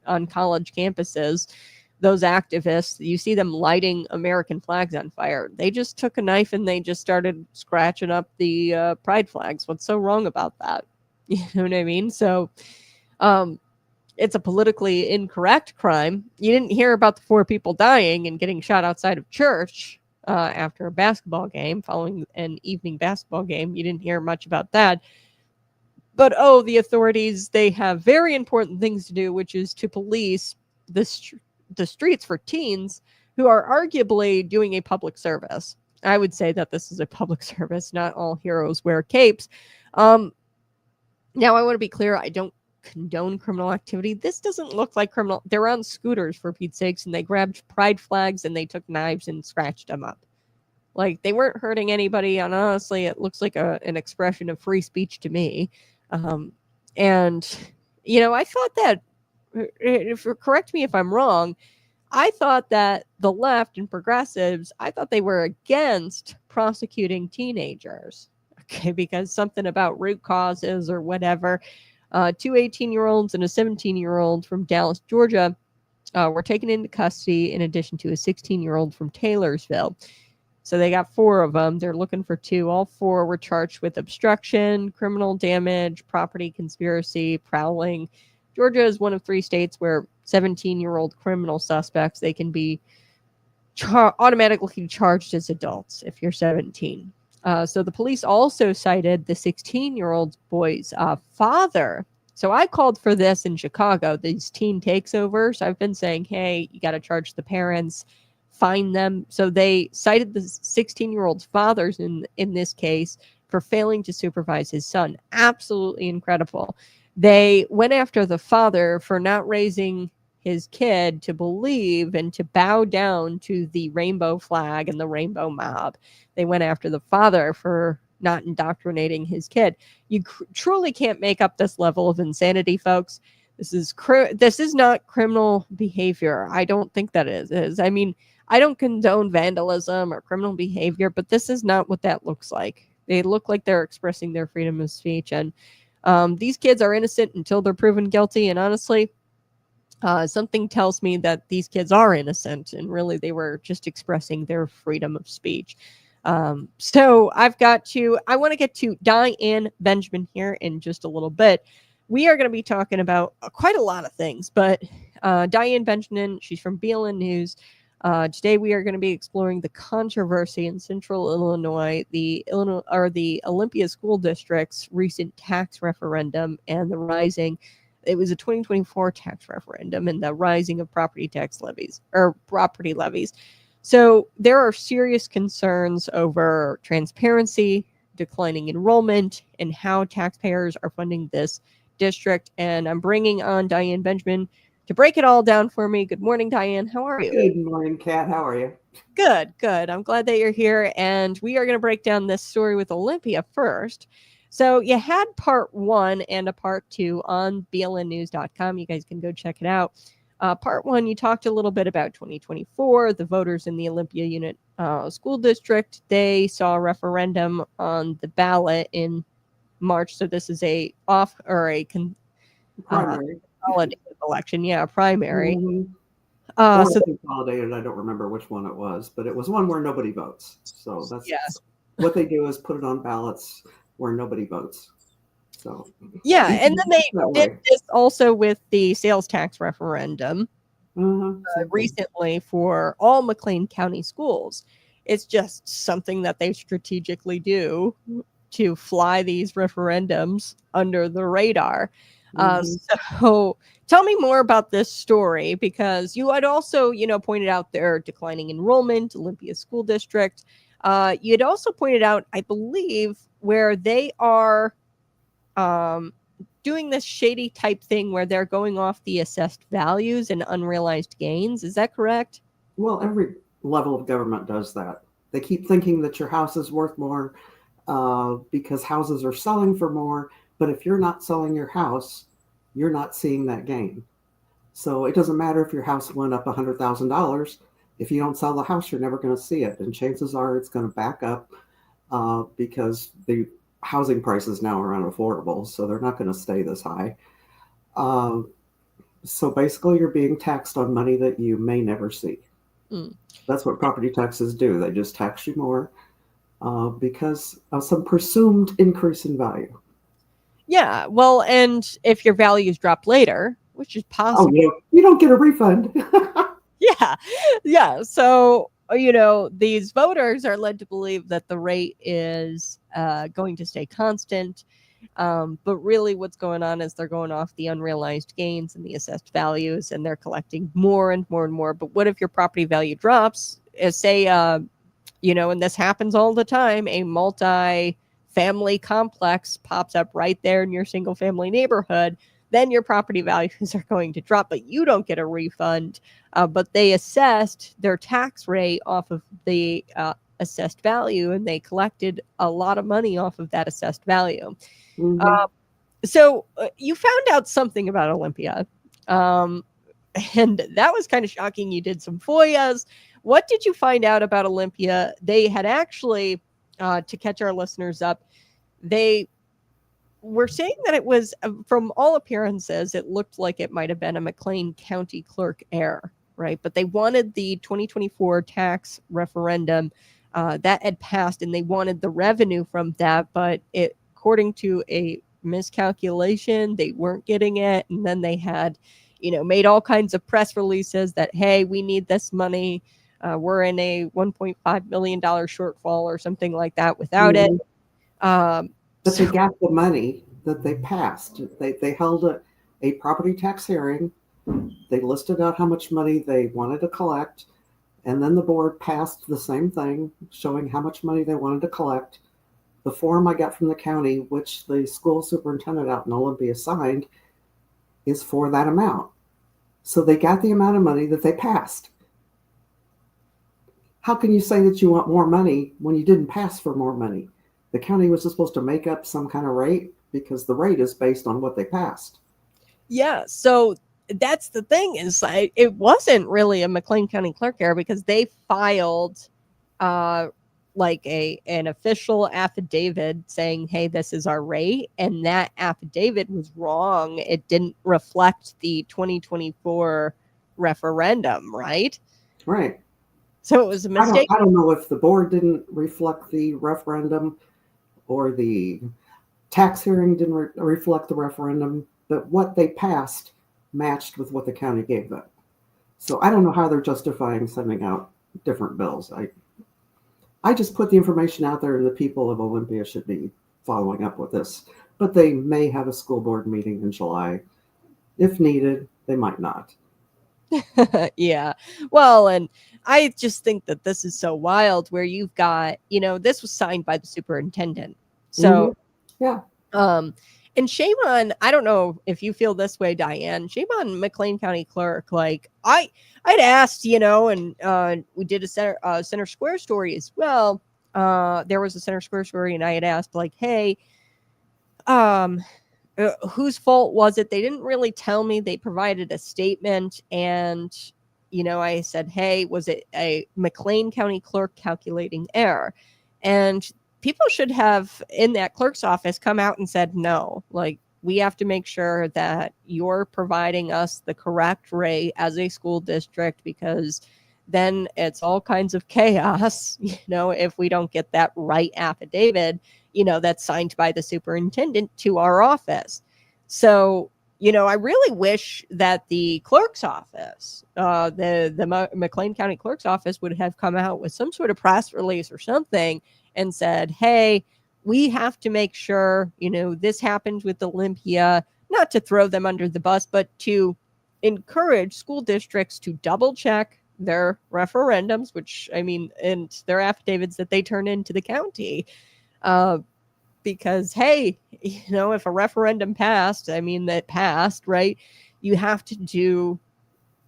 on college campuses, those activists, you see them lighting American flags on fire. They just took a knife and they just started scratching up the pride flags. What's so wrong about that? You know what I mean? So, it's a politically incorrect crime. You didn't hear about the 4 people dying and getting shot outside of church after a basketball game, following an evening basketball game. You didn't hear much about that. But, the authorities, they have very important things to do, which is to police the streets for teens who are arguably doing a public service. I would say that this is a public service. Not all heroes wear capes. Now, I want to be clear. I don't condone criminal activity. This doesn't look like criminal. They're on scooters, for Pete's sakes, and they grabbed pride flags and they took knives and scratched them up. Like, they weren't hurting anybody, and honestly, it looks like an expression of free speech to me. And, I thought that, correct me if I'm wrong, I thought that the left and progressives, I thought they were against prosecuting teenagers. Okay, because something about root causes or whatever. 2 18-year-olds and a 17-year-old from Dallas, Georgia, were taken into custody, in addition to a 16-year-old from Taylorsville. So they got 4 of them. They're looking for 2. All 4 were charged with obstruction, criminal damage, property conspiracy, prowling. Georgia is one of 3 states where 17-year-old criminal suspects, they can be automatically charged as adults if you're 17. So the police also cited the 16-year-old boy's father. So I called for this in Chicago, these teen takeovers. I've been saying, hey, you got to charge the parents, fine them. So they cited the 16-year-old's fathers in this case for failing to supervise his son. Absolutely incredible. They went after the father for not raising his kid to believe and to bow down to the rainbow flag and the rainbow mob. They went after the father for not indoctrinating his kid. You truly can't make up this level of insanity, folks. This is not criminal behavior. I don't think that is. I mean, I don't condone vandalism or criminal behavior, but this is not what that looks like. They look like they're expressing their freedom of speech, and these kids are innocent until they're proven guilty. And honestly, something tells me that these kids are innocent, and really they were just expressing their freedom of speech. So I want to get to Diane Benjamin here in just a little bit. We are going to be talking about quite a lot of things, but Diane Benjamin, she's from BLN News. Today we are going to be exploring the controversy in Central Illinois, the Olympia School District's recent tax referendum and the rising. It was a 2024 tax referendum and the rising of property levies. So there are serious concerns over transparency, declining enrollment, and how taxpayers are funding this district. And I'm bringing on Diane Benjamin to break it all down for me. Good morning, Diane. How are you? Good morning, Kat. How are you? Good. I'm glad that you're here. And we are going to break down this story with Olympia first. So you had part 1 and a part 2 on blnnews.com. You guys can go check it out. Part 1, you talked a little bit about 2024, the voters in the Olympia unit School District. They saw a referendum on the ballot in March. So this is a Primary. consolidated election. Yeah, primary. Mhm. Uh, Or so consolidated, I don't remember which one it was, but it was one where nobody votes. So that's Yeah. what they do, is put it on ballots where nobody votes. So yeah, and then they that did way. this also with the sales tax referendum Same thing. recently for all McLean County schools. It's just something that they strategically do to fly these referendums under the radar. Mhm. So tell me more about this story, because you had also, pointed out their declining enrollment, Olympia School District. You had also pointed out, I believe, where they are um, doing this shady type thing where they're going off the assessed values and unrealized gains. Is that correct? Well, every level of government does that. They keep thinking that your house is worth more because houses are selling for more. But if you're not selling your house, you're not seeing that gain. So it doesn't matter if your house went up $100,000. If you don't sell the house, you're never going to see it. And chances are it's going to back up because the housing prices now are unaffordable. So they're not going to stay this high. So basically, you're being taxed on money that you may never see. Mm. That's what property taxes do. They just tax you more because of some presumed increase in value. Yeah. Well, and if your values drop later, which is Oh, possible. you don't get a refund. Yeah. Yeah. So, these voters are led to believe that the rate is going to stay constant. But really, what's going on is they're going off the unrealized gains and the assessed values, and they're collecting more and more and more. But what if your property value drops? Say, and this happens all the time, a multi-family complex pops up right there in your single-family neighborhood, then your property values are going to drop, but you don't get a refund. But they assessed their tax rate off of the assessed value, and they collected a lot of money off of that assessed value. Mhm. So you found out something about Olympia, and that was kind of shocking. You did some FOIAs. What did you find out about Olympia? They had actually, to catch our listeners up, they were saying that it was, from all appearances, it looked like it might have been a McLean County clerk error, right? But they wanted the 2024 tax referendum that had passed, and they wanted the revenue from that, but according to a miscalculation, they weren't getting it. And then they had, made all kinds of press releases that, hey, we need this money. We're in a $1.5 million shortfall or something like that without it. But they got the money that they passed. They held a property tax hearing. They listed out how much money they wanted to collect. And then the board passed the same thing, showing how much money they wanted to collect. The form I got from the county, which the school superintendent out in Olympia signed, is for that amount. So they got the amount of money that they passed. How can you say that you want more money when you didn't pass for more money? The county was supposed to make up some kind of rate because the rate is based on what they passed. Yeah, so that's the thing, is it wasn't really a McLean County clerk error, because they filed like an official affidavit saying, hey, this is our rate, and that affidavit was wrong. It didn't reflect the 2024 referendum, right? Right. So it was a mistake. I don't know if the board didn't reflect the referendum or the tax hearing didn't reflect the referendum, but what they passed matched with what the county gave them. So I don't know how they're justifying sending out different bills. I just put the information out there, and the people of Olympia should be following up with this. But they may have a school board meeting in July. If needed, they might not. Yeah. Well, and I just think that this is so wild, where you've got, this was signed by the superintendent. So, Yeah. And shame on, I don't know if you feel this way, Diane, shame on McLean County clerk. Like I'd asked, and we did a Center Square story as well. There was a Center Square story, and I had asked, like, hey, whose fault was it? They didn't really tell me. They provided a statement, and I said, hey, was it a McLean County clerk calculating error? And people should have in that clerk's office come out and said, no, like, we have to make sure that you're providing us the correct rate as a school district, because then it's all kinds of chaos, if we don't get that right affidavit, that's signed by the superintendent to our office. So, I really wish that the clerk's office, the McLean County clerk's office, would have come out with some sort of press release or something and said, hey, we have to make sure, this happened with Olympia, not to throw them under the bus, but to encourage school districts to double check their referendums, and their affidavits that they turn into the county. Because, hey, if a referendum passed, that passed, right? You have to do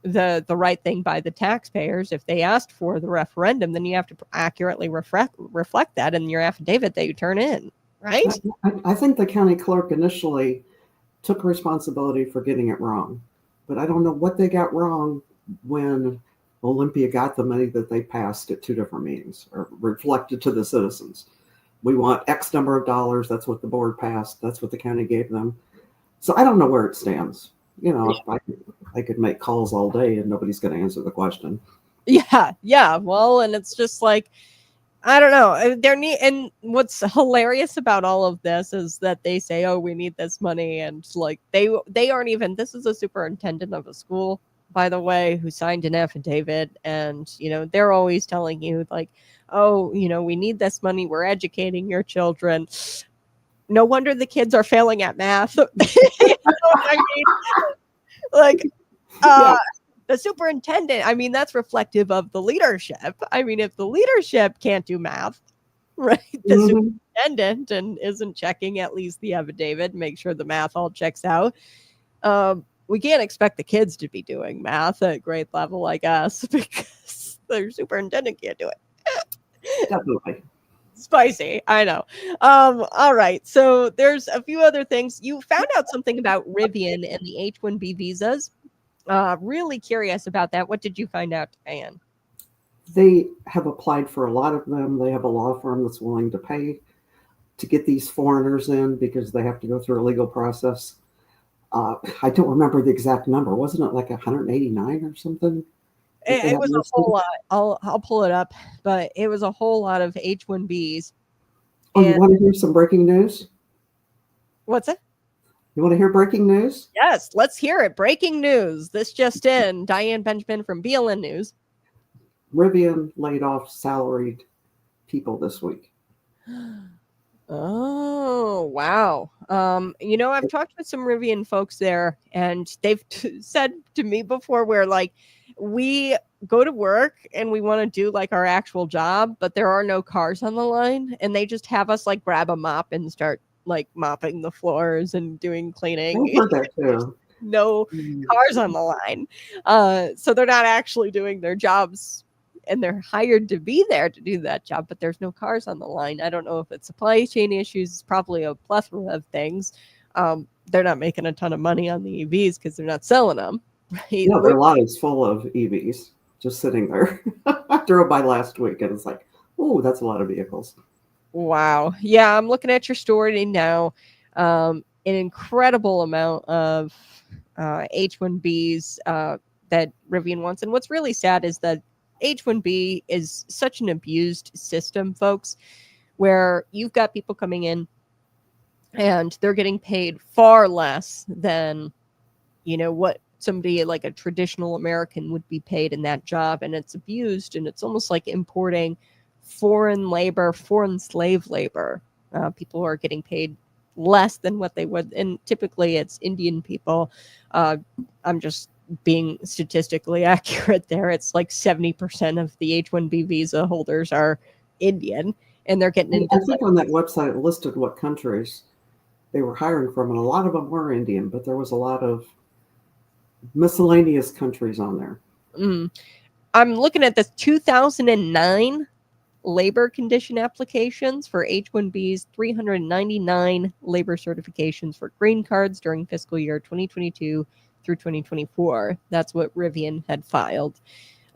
the right thing by the taxpayers. If they asked for the referendum, then you have to accurately reflect that in your affidavit that you turn in, right? I think the county clerk initially took responsibility for getting it wrong, but I don't know what they got wrong when Olympia got the money that they passed at 2 different meetings, or reflected to the citizens. We want X number of dollars. That's what the board passed. That's what the county gave them. So I don't know where it stands. I could make calls all day and nobody's going to answer the question. Yeah. Well, and it's just like, I don't know. And what's hilarious about all of this is that they say, oh, we need this money. And like, they aren't even, this is a superintendent of a school, by the way, who signed an affidavit. And, they're always telling you like, oh, we need this money. We're educating your children. No wonder the kids are failing at math. You know what I mean? Like, the superintendent, that's reflective of the leadership. If the leadership can't do math, right, the superintendent and isn't checking at least the affidavit, make sure the math all checks out. We can't expect the kids to be doing math at grade level, I guess, because their superintendent can't do it. Definitely. Spicy, I know. All right, so there's a few other things. You found out something about Rivian and the H-1B visas. Really curious about that. What did you find out, Diane? They have applied for a lot of them. They have a law firm that's willing to pay to get these foreigners in because they have to go through a legal process. I don't remember the exact number. Wasn't it like 189 or something? It was a whole lot. I'll pull it up, but it was a whole lot of H-1Bs. Oh, you want to hear some breaking news? What's it? You want to hear breaking news? Yes, let's hear it. Breaking news. This just in. Diane Benjamin from BLN News. Rivian laid off salaried people this week. Oh, wow. I've talked with some Rivian folks there, and they've said to me before where, like, we go to work and we want to do, like, our actual job, but there are no cars on the line, and they just have us, like, grab a mop and start, like, mopping the floors and doing cleaning. I've heard that too. No cars on the line. So they're not actually doing their jobs, and they're hired to be there to do that job, but there's no cars on the line. I don't know if it's supply chain issues. It's probably a plethora of things. They're not making a ton of money on the EVs because they're not selling them. Right? No, their lot is full of EVs just sitting there. I drove by last week and it's like, oh, that's a lot of vehicles. Wow. Yeah, I'm looking at your story now. An incredible amount of H-1Bs that Rivian wants. And what's really sad is that H-1B is such an abused system, folks, where you've got people coming in and they're getting paid far less than, what somebody like a traditional American would be paid in that job. And it's abused, and it's almost like importing foreign labor, foreign slave labor. People are getting paid less than what they would. And typically it's Indian people. I'm just being statistically accurate there. It's like 70% of the H-1B visa holders are Indian, and they're getting into. I think on that website it listed what countries they were hiring from, and a lot of them were Indian, but there was a lot of miscellaneous countries on there. I'm looking at this 2009 labor condition applications for H-1Bs, 399 labor certifications for green cards during fiscal year 2022, through 2024. That's what Rivian had filed.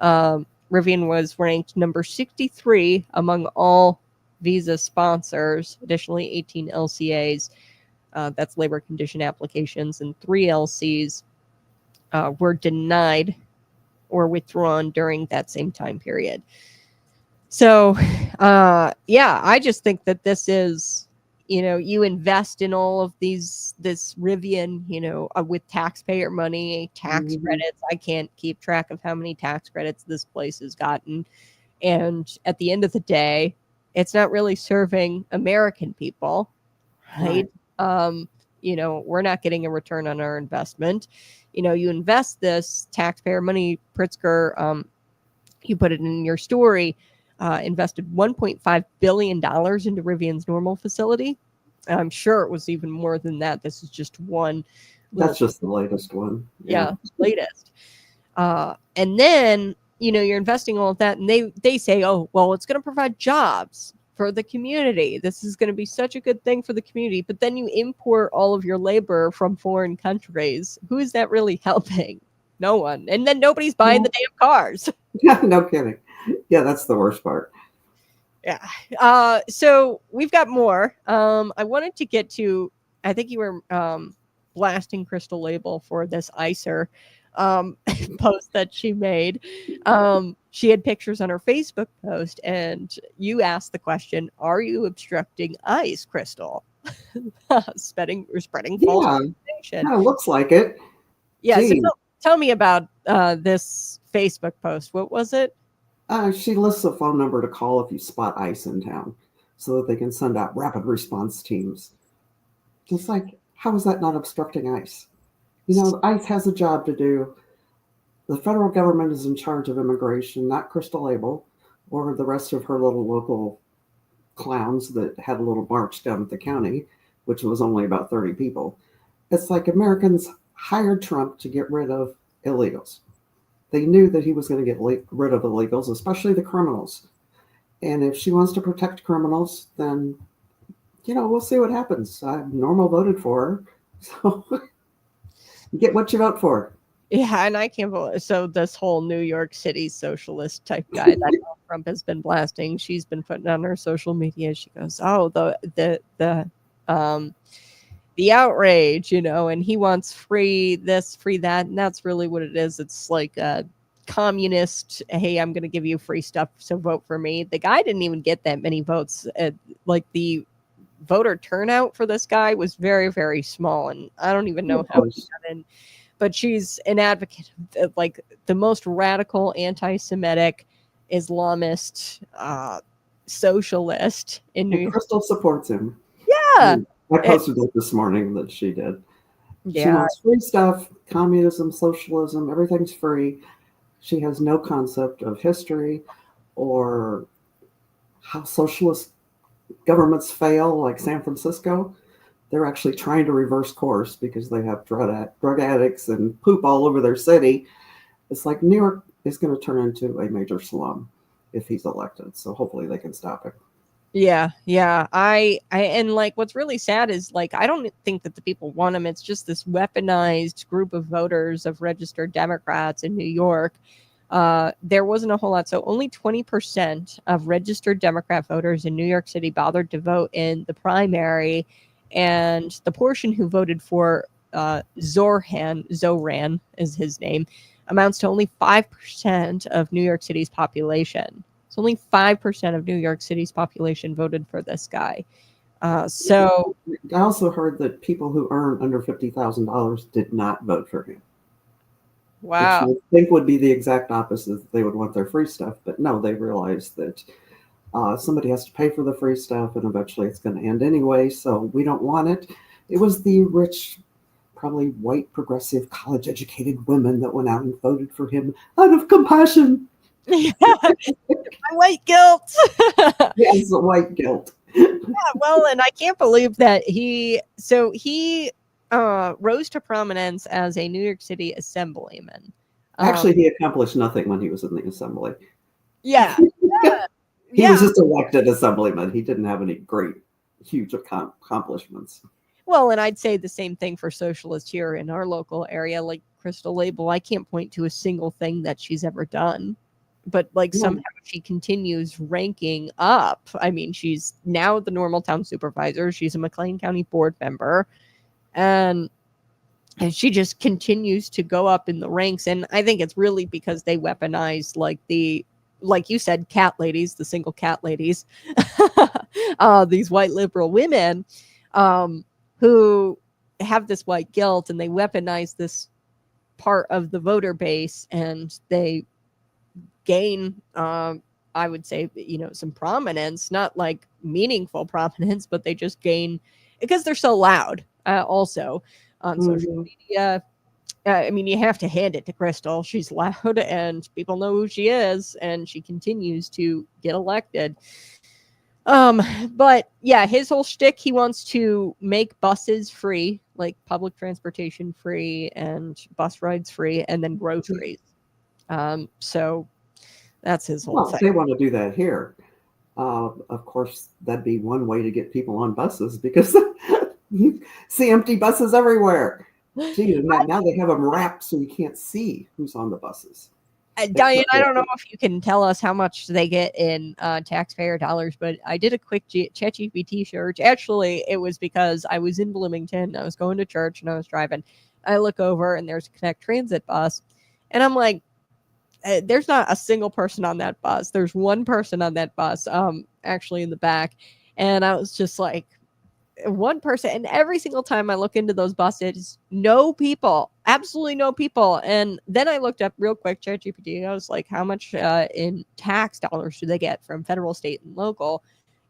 Rivian was ranked number 63 among all visa sponsors. Additionally, 18 LCAs, that's labor condition applications, and 3 LCs were denied or withdrawn during that same time period. So, yeah, I just think that this is, you invest in all of this Rivian, with taxpayer money, tax credits. I can't keep track of how many tax credits this place has gotten. And at the end of the day, it's not really serving American people, right? We're not getting a return on our investment. You invest this taxpayer money. Pritzker, you put it in your story, invested $1.5 billion into Rivian's Normal facility. I'm sure it was even more than that. This is just one. That's just the latest one. Yeah, latest. And then, you're investing all of that, and they say, oh, well, it's going to provide jobs for the community. This is going to be such a good thing for the community. But then you import all of your labor from foreign countries. Who is that really helping? No one. And then nobody's buying the damn cars. Yeah, no kidding. Yeah, that's the worst part. Yeah. So we've got more. I wanted to get to, I think you were blasting Crystal Label for this ICER post that she made. She had pictures on her Facebook post, and you asked the question, are you obstructing ICE, Crystal? spreading false information. Yeah, looks like it. Yeah, so tell me about this Facebook post. What was it? She lists a phone number to call if you spot ICE in town so that they can send out rapid response teams. It's like, how is that not obstructing ICE? ICE has a job to do. The federal government is in charge of immigration, not Crystal Label or the rest of her little local clowns that had a little march down at the county, which was only about 30 people. It's like Americans hired Trump to get rid of illegals. They knew that he was going to get rid of illegals, especially the criminals. And if she wants to protect criminals, then, we'll see what happens. Normal voted for her. So get what you vote for. Yeah, and I can't believe. So this whole New York City socialist type guy that Trump has been blasting, she's been putting on her social media. She goes, "Oh, the outrage, and he wants free this, free that," and that's really what it is. It's like a communist. Hey, I'm going to give you free stuff, so vote for me. The guy didn't even get that many votes. Like the voter turnout for this guy was very, very small, and I don't even know how he got in. But she's an advocate of like the most radical anti-Semitic Islamist socialist in New York. Crystal supports him. Yeah. I posted it this morning that she did. Yeah. She wants free stuff, communism, socialism, everything's free. She has no concept of history or how socialist governments fail, like San Francisco. They're actually trying to reverse course because they have drug addicts and poop all over their city. It's like New York is going to turn into a major slum if he's elected. So hopefully they can stop it. Yeah. I and like what's really sad is like I don't think that the people want him. It's just this weaponized group of voters of registered Democrats in New York. There wasn't a whole lot. So only 20% of registered Democrat voters in New York City bothered to vote in the primary. And the portion who voted for Zoran is his name, amounts to only 5% of New York City's population. So only 5% of New York City's population voted for this guy. So I also heard that people who earn under $50,000 did not vote for him. Wow. Which I think would be the exact opposite. They would want their free stuff, but no, they realized that somebody has to pay for the free stuff, and eventually it's going to end anyway, so we don't want it. It was the rich, probably white, progressive, college-educated women that went out and voted for him out of compassion. Yeah. My white guilt. Yes, the white guilt. Yeah, well, and I can't believe that he rose to prominence as a New York City assemblyman. Actually, he accomplished nothing when he was in the assembly. Yeah. He was just elected assemblyman. He didn't have any great, huge accomplishments. Well, and I'd say the same thing for socialists here in our local area. Like Crystal Label, I can't point to a single thing that she's ever done. But like somehow she continues ranking up. I mean, she's now the normal town supervisor. She's a McLean County board member. And she just continues to go up in the ranks. And I think it's really because they weaponize like you said, cat ladies, the single cat ladies, these white liberal women who have this white guilt, and they weaponize this part of the voter base, and they gain, I would say, some prominence, not like meaningful prominence, but they just gain because they're so loud also on social media. I mean, you have to hand it to Crystal. She's loud and people know who she is, and she continues to get elected. But yeah, his whole shtick, he wants to make buses free, like public transportation free and bus rides free, and then groceries. So that's his whole thing. They want to do that here. Of course, that'd be one way to get people on buses, because you see empty buses everywhere. Gee, now they have them wrapped so you can't see who's on the buses. Diane, I don't know if you can tell us how much they get in taxpayer dollars, but I did a quick ChatGPT search. Actually, it was because I was in Bloomington. I was going to church and I was driving. I look over and there's a Connect Transit bus. And I'm like, there's not a single person on that bus. There's one person on that bus, actually in the back. And I was just like, one person. And every single time I look into those buses, no people, absolutely no people. And then I looked up real quick, ChatGPT. I was like, how much in tax dollars do they get from federal, state, and local?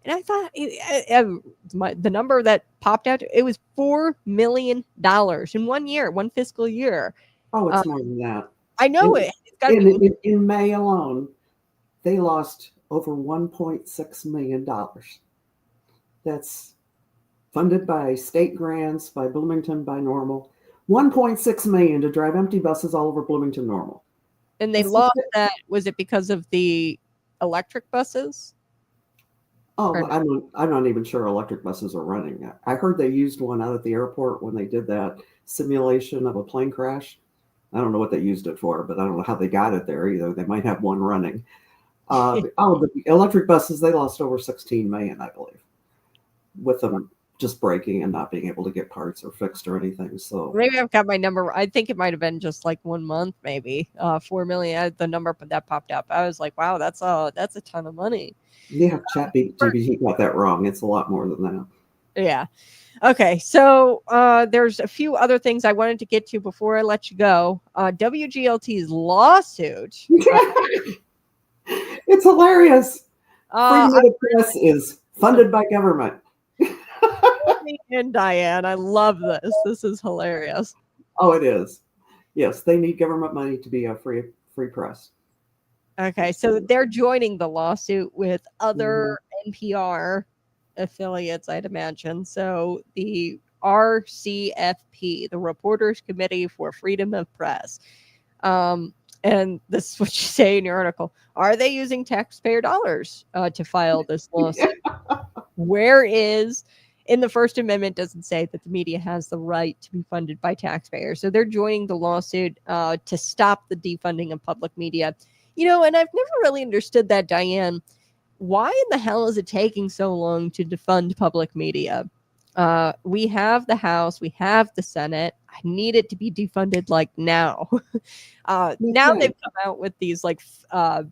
And I thought the number that popped out, it was $4 million in 1 year, one fiscal year. Oh, it's more than that. I know it. In May alone, they lost over $1.6 million. That's funded by state grants, by Bloomington, by Normal. $1.6 million to drive empty buses all over Bloomington Normal. And they lost that. Was it because of the electric buses? Oh, I'm not even sure electric buses are running. I heard they used one out at the airport when they did that simulation of a plane crash. I don't know what they used it for, but I don't know how they got it there either. They might have one running. The electric buses, they lost over $16 million, I believe, with them just breaking and not being able to get parts or fixed or anything. So maybe I've got my number. I think it might have been just like 1 month, maybe 4 million. The number that popped up, I was like, wow, that's a ton of money. Yeah, ChatGPT got that wrong. It's a lot more than that. Yeah. Okay, so there's a few other things I wanted to get to before I let you go. WGLT's lawsuit. It's hilarious. Freedom of the press is funded by government. And Diane, I love this. This is hilarious. Oh, it is. Yes, they need government money to be a free press. Okay, so they're joining the lawsuit with other NPR affiliates, I'd imagine. So the RCFP, the Reporters Committee for Freedom of Press. And this is what you say in your article. Are they using taxpayer dollars to file this lawsuit? Where is, in the First Amendment, doesn't say that the media has the right to be funded by taxpayers. So they're joining the lawsuit to stop the defunding of public media. And I've never really understood that, Diane. Why in the hell is it taking so long to defund public media? We have the House, we have the Senate. I need it to be defunded like now. Now they've come out with these how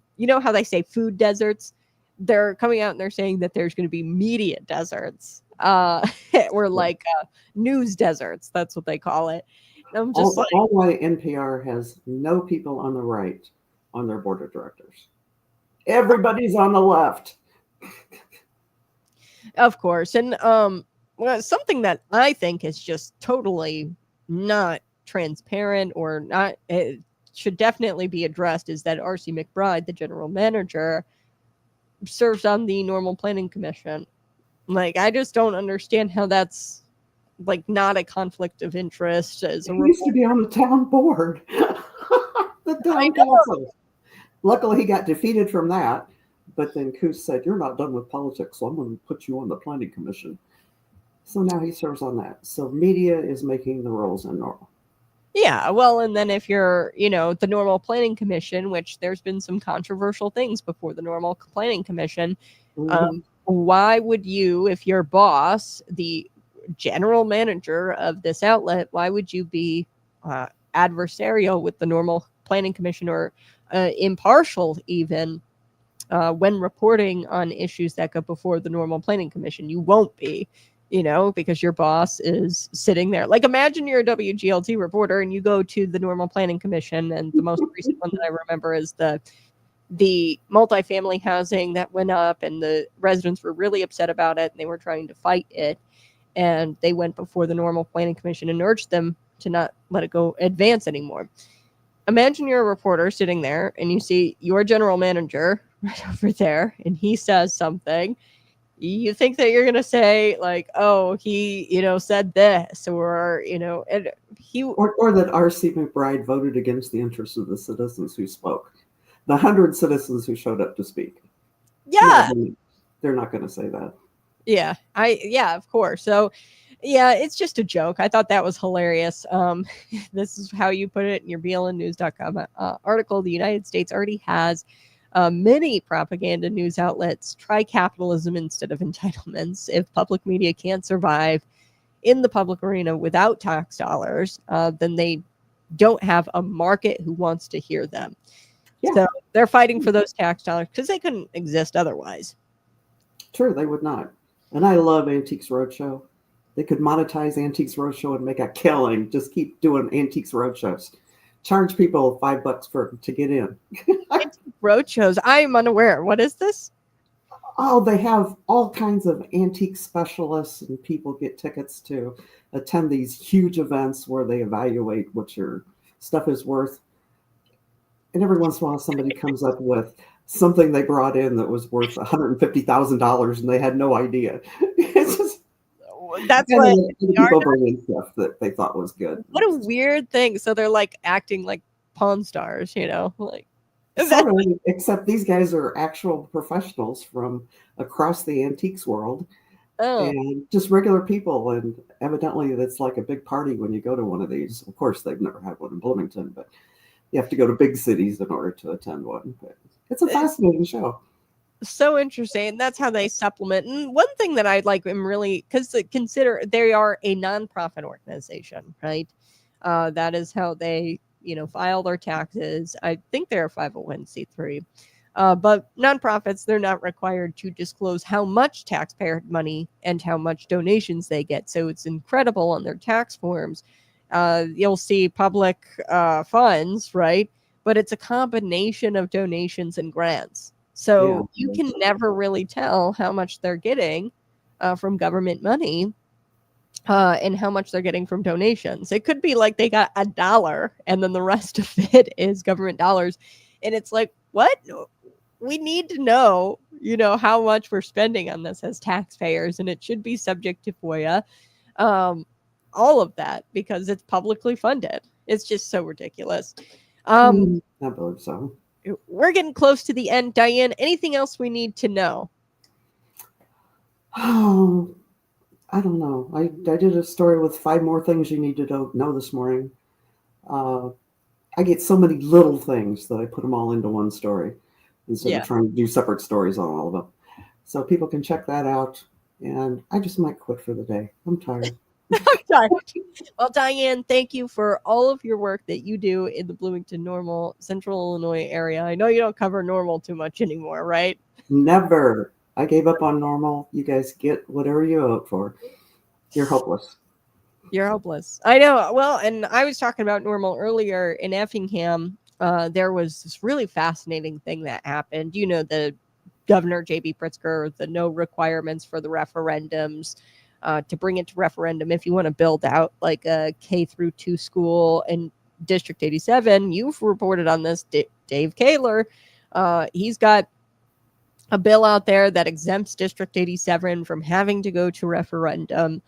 they say food deserts? They're coming out and they're saying that there's going to be media deserts or news deserts. That's what they call it. And I'm just all why NPR has no people on the right on their board of directors. Everybody's on the left. Of course. And something that I think is just totally not transparent or not, it should definitely be addressed, is that R.C. McBride, the general manager, serves on the Normal Planning Commission. I just don't understand how that's not a conflict of interest. As he used to be on the town board, the town council. Luckily, he got defeated from that. But then Coos said, "You're not done with politics, so I'm going to put you on the planning commission." So now he serves on that. So media is making the rules in Normal. Yeah, well, and then if you're, the normal planning commission, which there's been some controversial things before the normal planning commission, Mhm. why would you, if your boss, the general manager of this outlet, why would you be adversarial with the normal planning commission or impartial even when reporting on issues that go before the normal planning commission? You won't be, because your boss is sitting there. Like, imagine you're a WGLT reporter and you go to the normal planning commission, and the most recent one that I remember is the multifamily housing that went up, and the residents were really upset about it, and they were trying to fight it, and they went before the normal planning commission and urged them to not let it go advance anymore. Imagine you're a reporter sitting there and you see your general manager right over there, and he says something. You think that you're going to say, like, oh, he, said this, or, and he, Or that R.C. McBride voted against the interests of the citizens who spoke. The 100 citizens who showed up to speak. yeah, No, they're not going to say that. yeah, of course. So, yeah, it's just a joke. I thought that was hilarious. This is how you put it in your blnnews.com article. The United States already has many propaganda news outlets try capitalism instead of entitlements. If public media can't survive in the public arena without tax dollars, then they don't have a market who wants to hear them. Yeah. So they're fighting for those tax dollars because they couldn't exist otherwise. True, they would not. And I love Antiques Roadshow. They could monetize Antiques Roadshow and make a killing. Just keep doing Antiques Roadshows. Charge people $5 to get in. Roadshows. I'm unaware. What is this? Oh, they have all kinds of antique specialists, and people get tickets to attend these huge events where they evaluate what your stuff is worth. And every once in a while, somebody comes up with something they brought in that was worth $150,000, and they had no idea. It's just, That's and what then people bring in stuff that they thought was good. What a weird thing. So they're like acting like Pawn Stars, like. Sort of, except these guys are actual professionals from across the antiques world. Oh, And just regular people, and evidently that's like a big party when you go to one of these. Of course, they've never had one in Bloomington, but you have to go to big cities in order to attend one. But it's a fascinating show. so interesting. That's how they supplement. And one thing that I like am really, because consider they are a nonprofit organization, right? That is how they, file their taxes. I think they're a 501c3. But nonprofits, they're not required to disclose how much taxpayer money and how much donations they get. So it's incredible on their tax forms. You'll see public funds, right? But it's a combination of donations and grants. So you can never really tell how much they're getting from government money and how much they're getting from donations. It could be like they got $1 and then the rest of it is government dollars. And it's like, what? We need to know, how much we're spending on this as taxpayers, and it should be subject to FOIA. All of that, because it's publicly funded. It's just so ridiculous. I believe so. We're getting close to the end. Diane, anything else we need to know? Oh, I don't know. I did a story with 5 more things you need to know this morning. I get so many little things that I put them all into one story instead of trying to do separate stories on all of them. So people can check that out. And I just might quit for the day. I'm tired. Well, Diane, thank you for all of your work that you do in the Bloomington, Normal, Central Illinois area. I know you don't cover Normal too much anymore, right? Never. I gave up on Normal. You guys get whatever you vote for. You're hopeless. You're hopeless. I know. Well, and I was talking about Normal earlier in Effingham. There was this really fascinating thing that happened. The Governor J.B. Pritzker, the no requirements for the referendums, to bring it to referendum if you want to build out like a K-2 school in District 87. You've reported on this, Dave Kaler. He's got a bill out there that exempts District 87 from having to go to referendum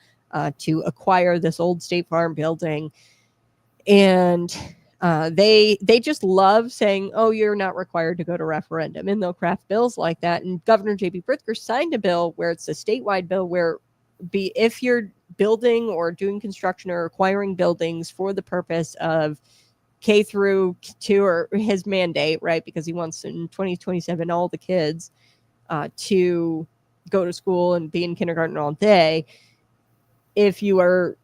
to acquire this old State Farm building. And they just love saying, oh, you're not required to go to referendum. And they'll craft bills like that. And Governor J.B. Pritzker signed a bill where it's a statewide bill where if you're building or doing construction or acquiring buildings for the purpose of K through 2, or his mandate, right? Because he wants in 2027 all the kids to go to school and be in kindergarten all day. If you are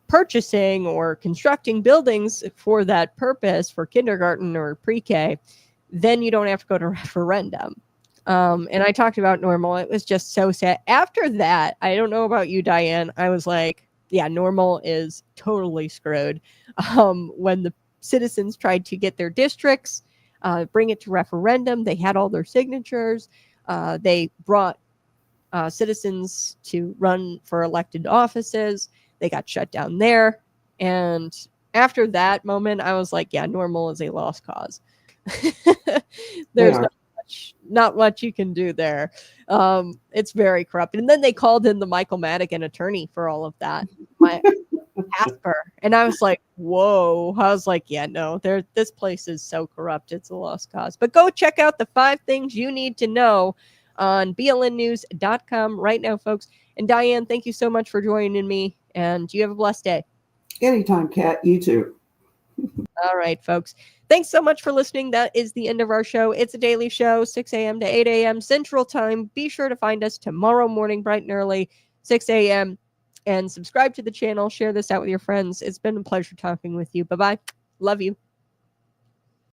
purchasing or constructing buildings for that purpose, for kindergarten or pre-K, then you don't have to go to referendum. And I talked about normal. It was just so sad. After that, I don't know about you, Diane, I was like, yeah, normal is totally screwed. When the citizens tried to get their districts, bring it to referendum, they had all their signatures. They brought citizens to run for elected offices. They got shut down there. And after that moment, I was like, yeah, normal is a lost cause. There's not much you can do there. It's very corrupt. And then they called in the Michael Madigan attorney for all of that. Casper. And I was like, whoa. I was like, yeah, no, this place is so corrupt. It's a lost cause. But go check out the 5 things you need to know on blnnews.com right now, folks. And Diane, thank you so much for joining me. And you have a blessed day. Anytime, Kat. You too. All right, folks. Thanks so much for listening. That is the end of our show. It's a daily show, 6 a.m. to 8 a.m. Central Time. Be sure to find us tomorrow morning, bright and early, 6 a.m. And subscribe to the channel. Share this out with your friends. It's been a pleasure talking with you. Bye-bye. Love you.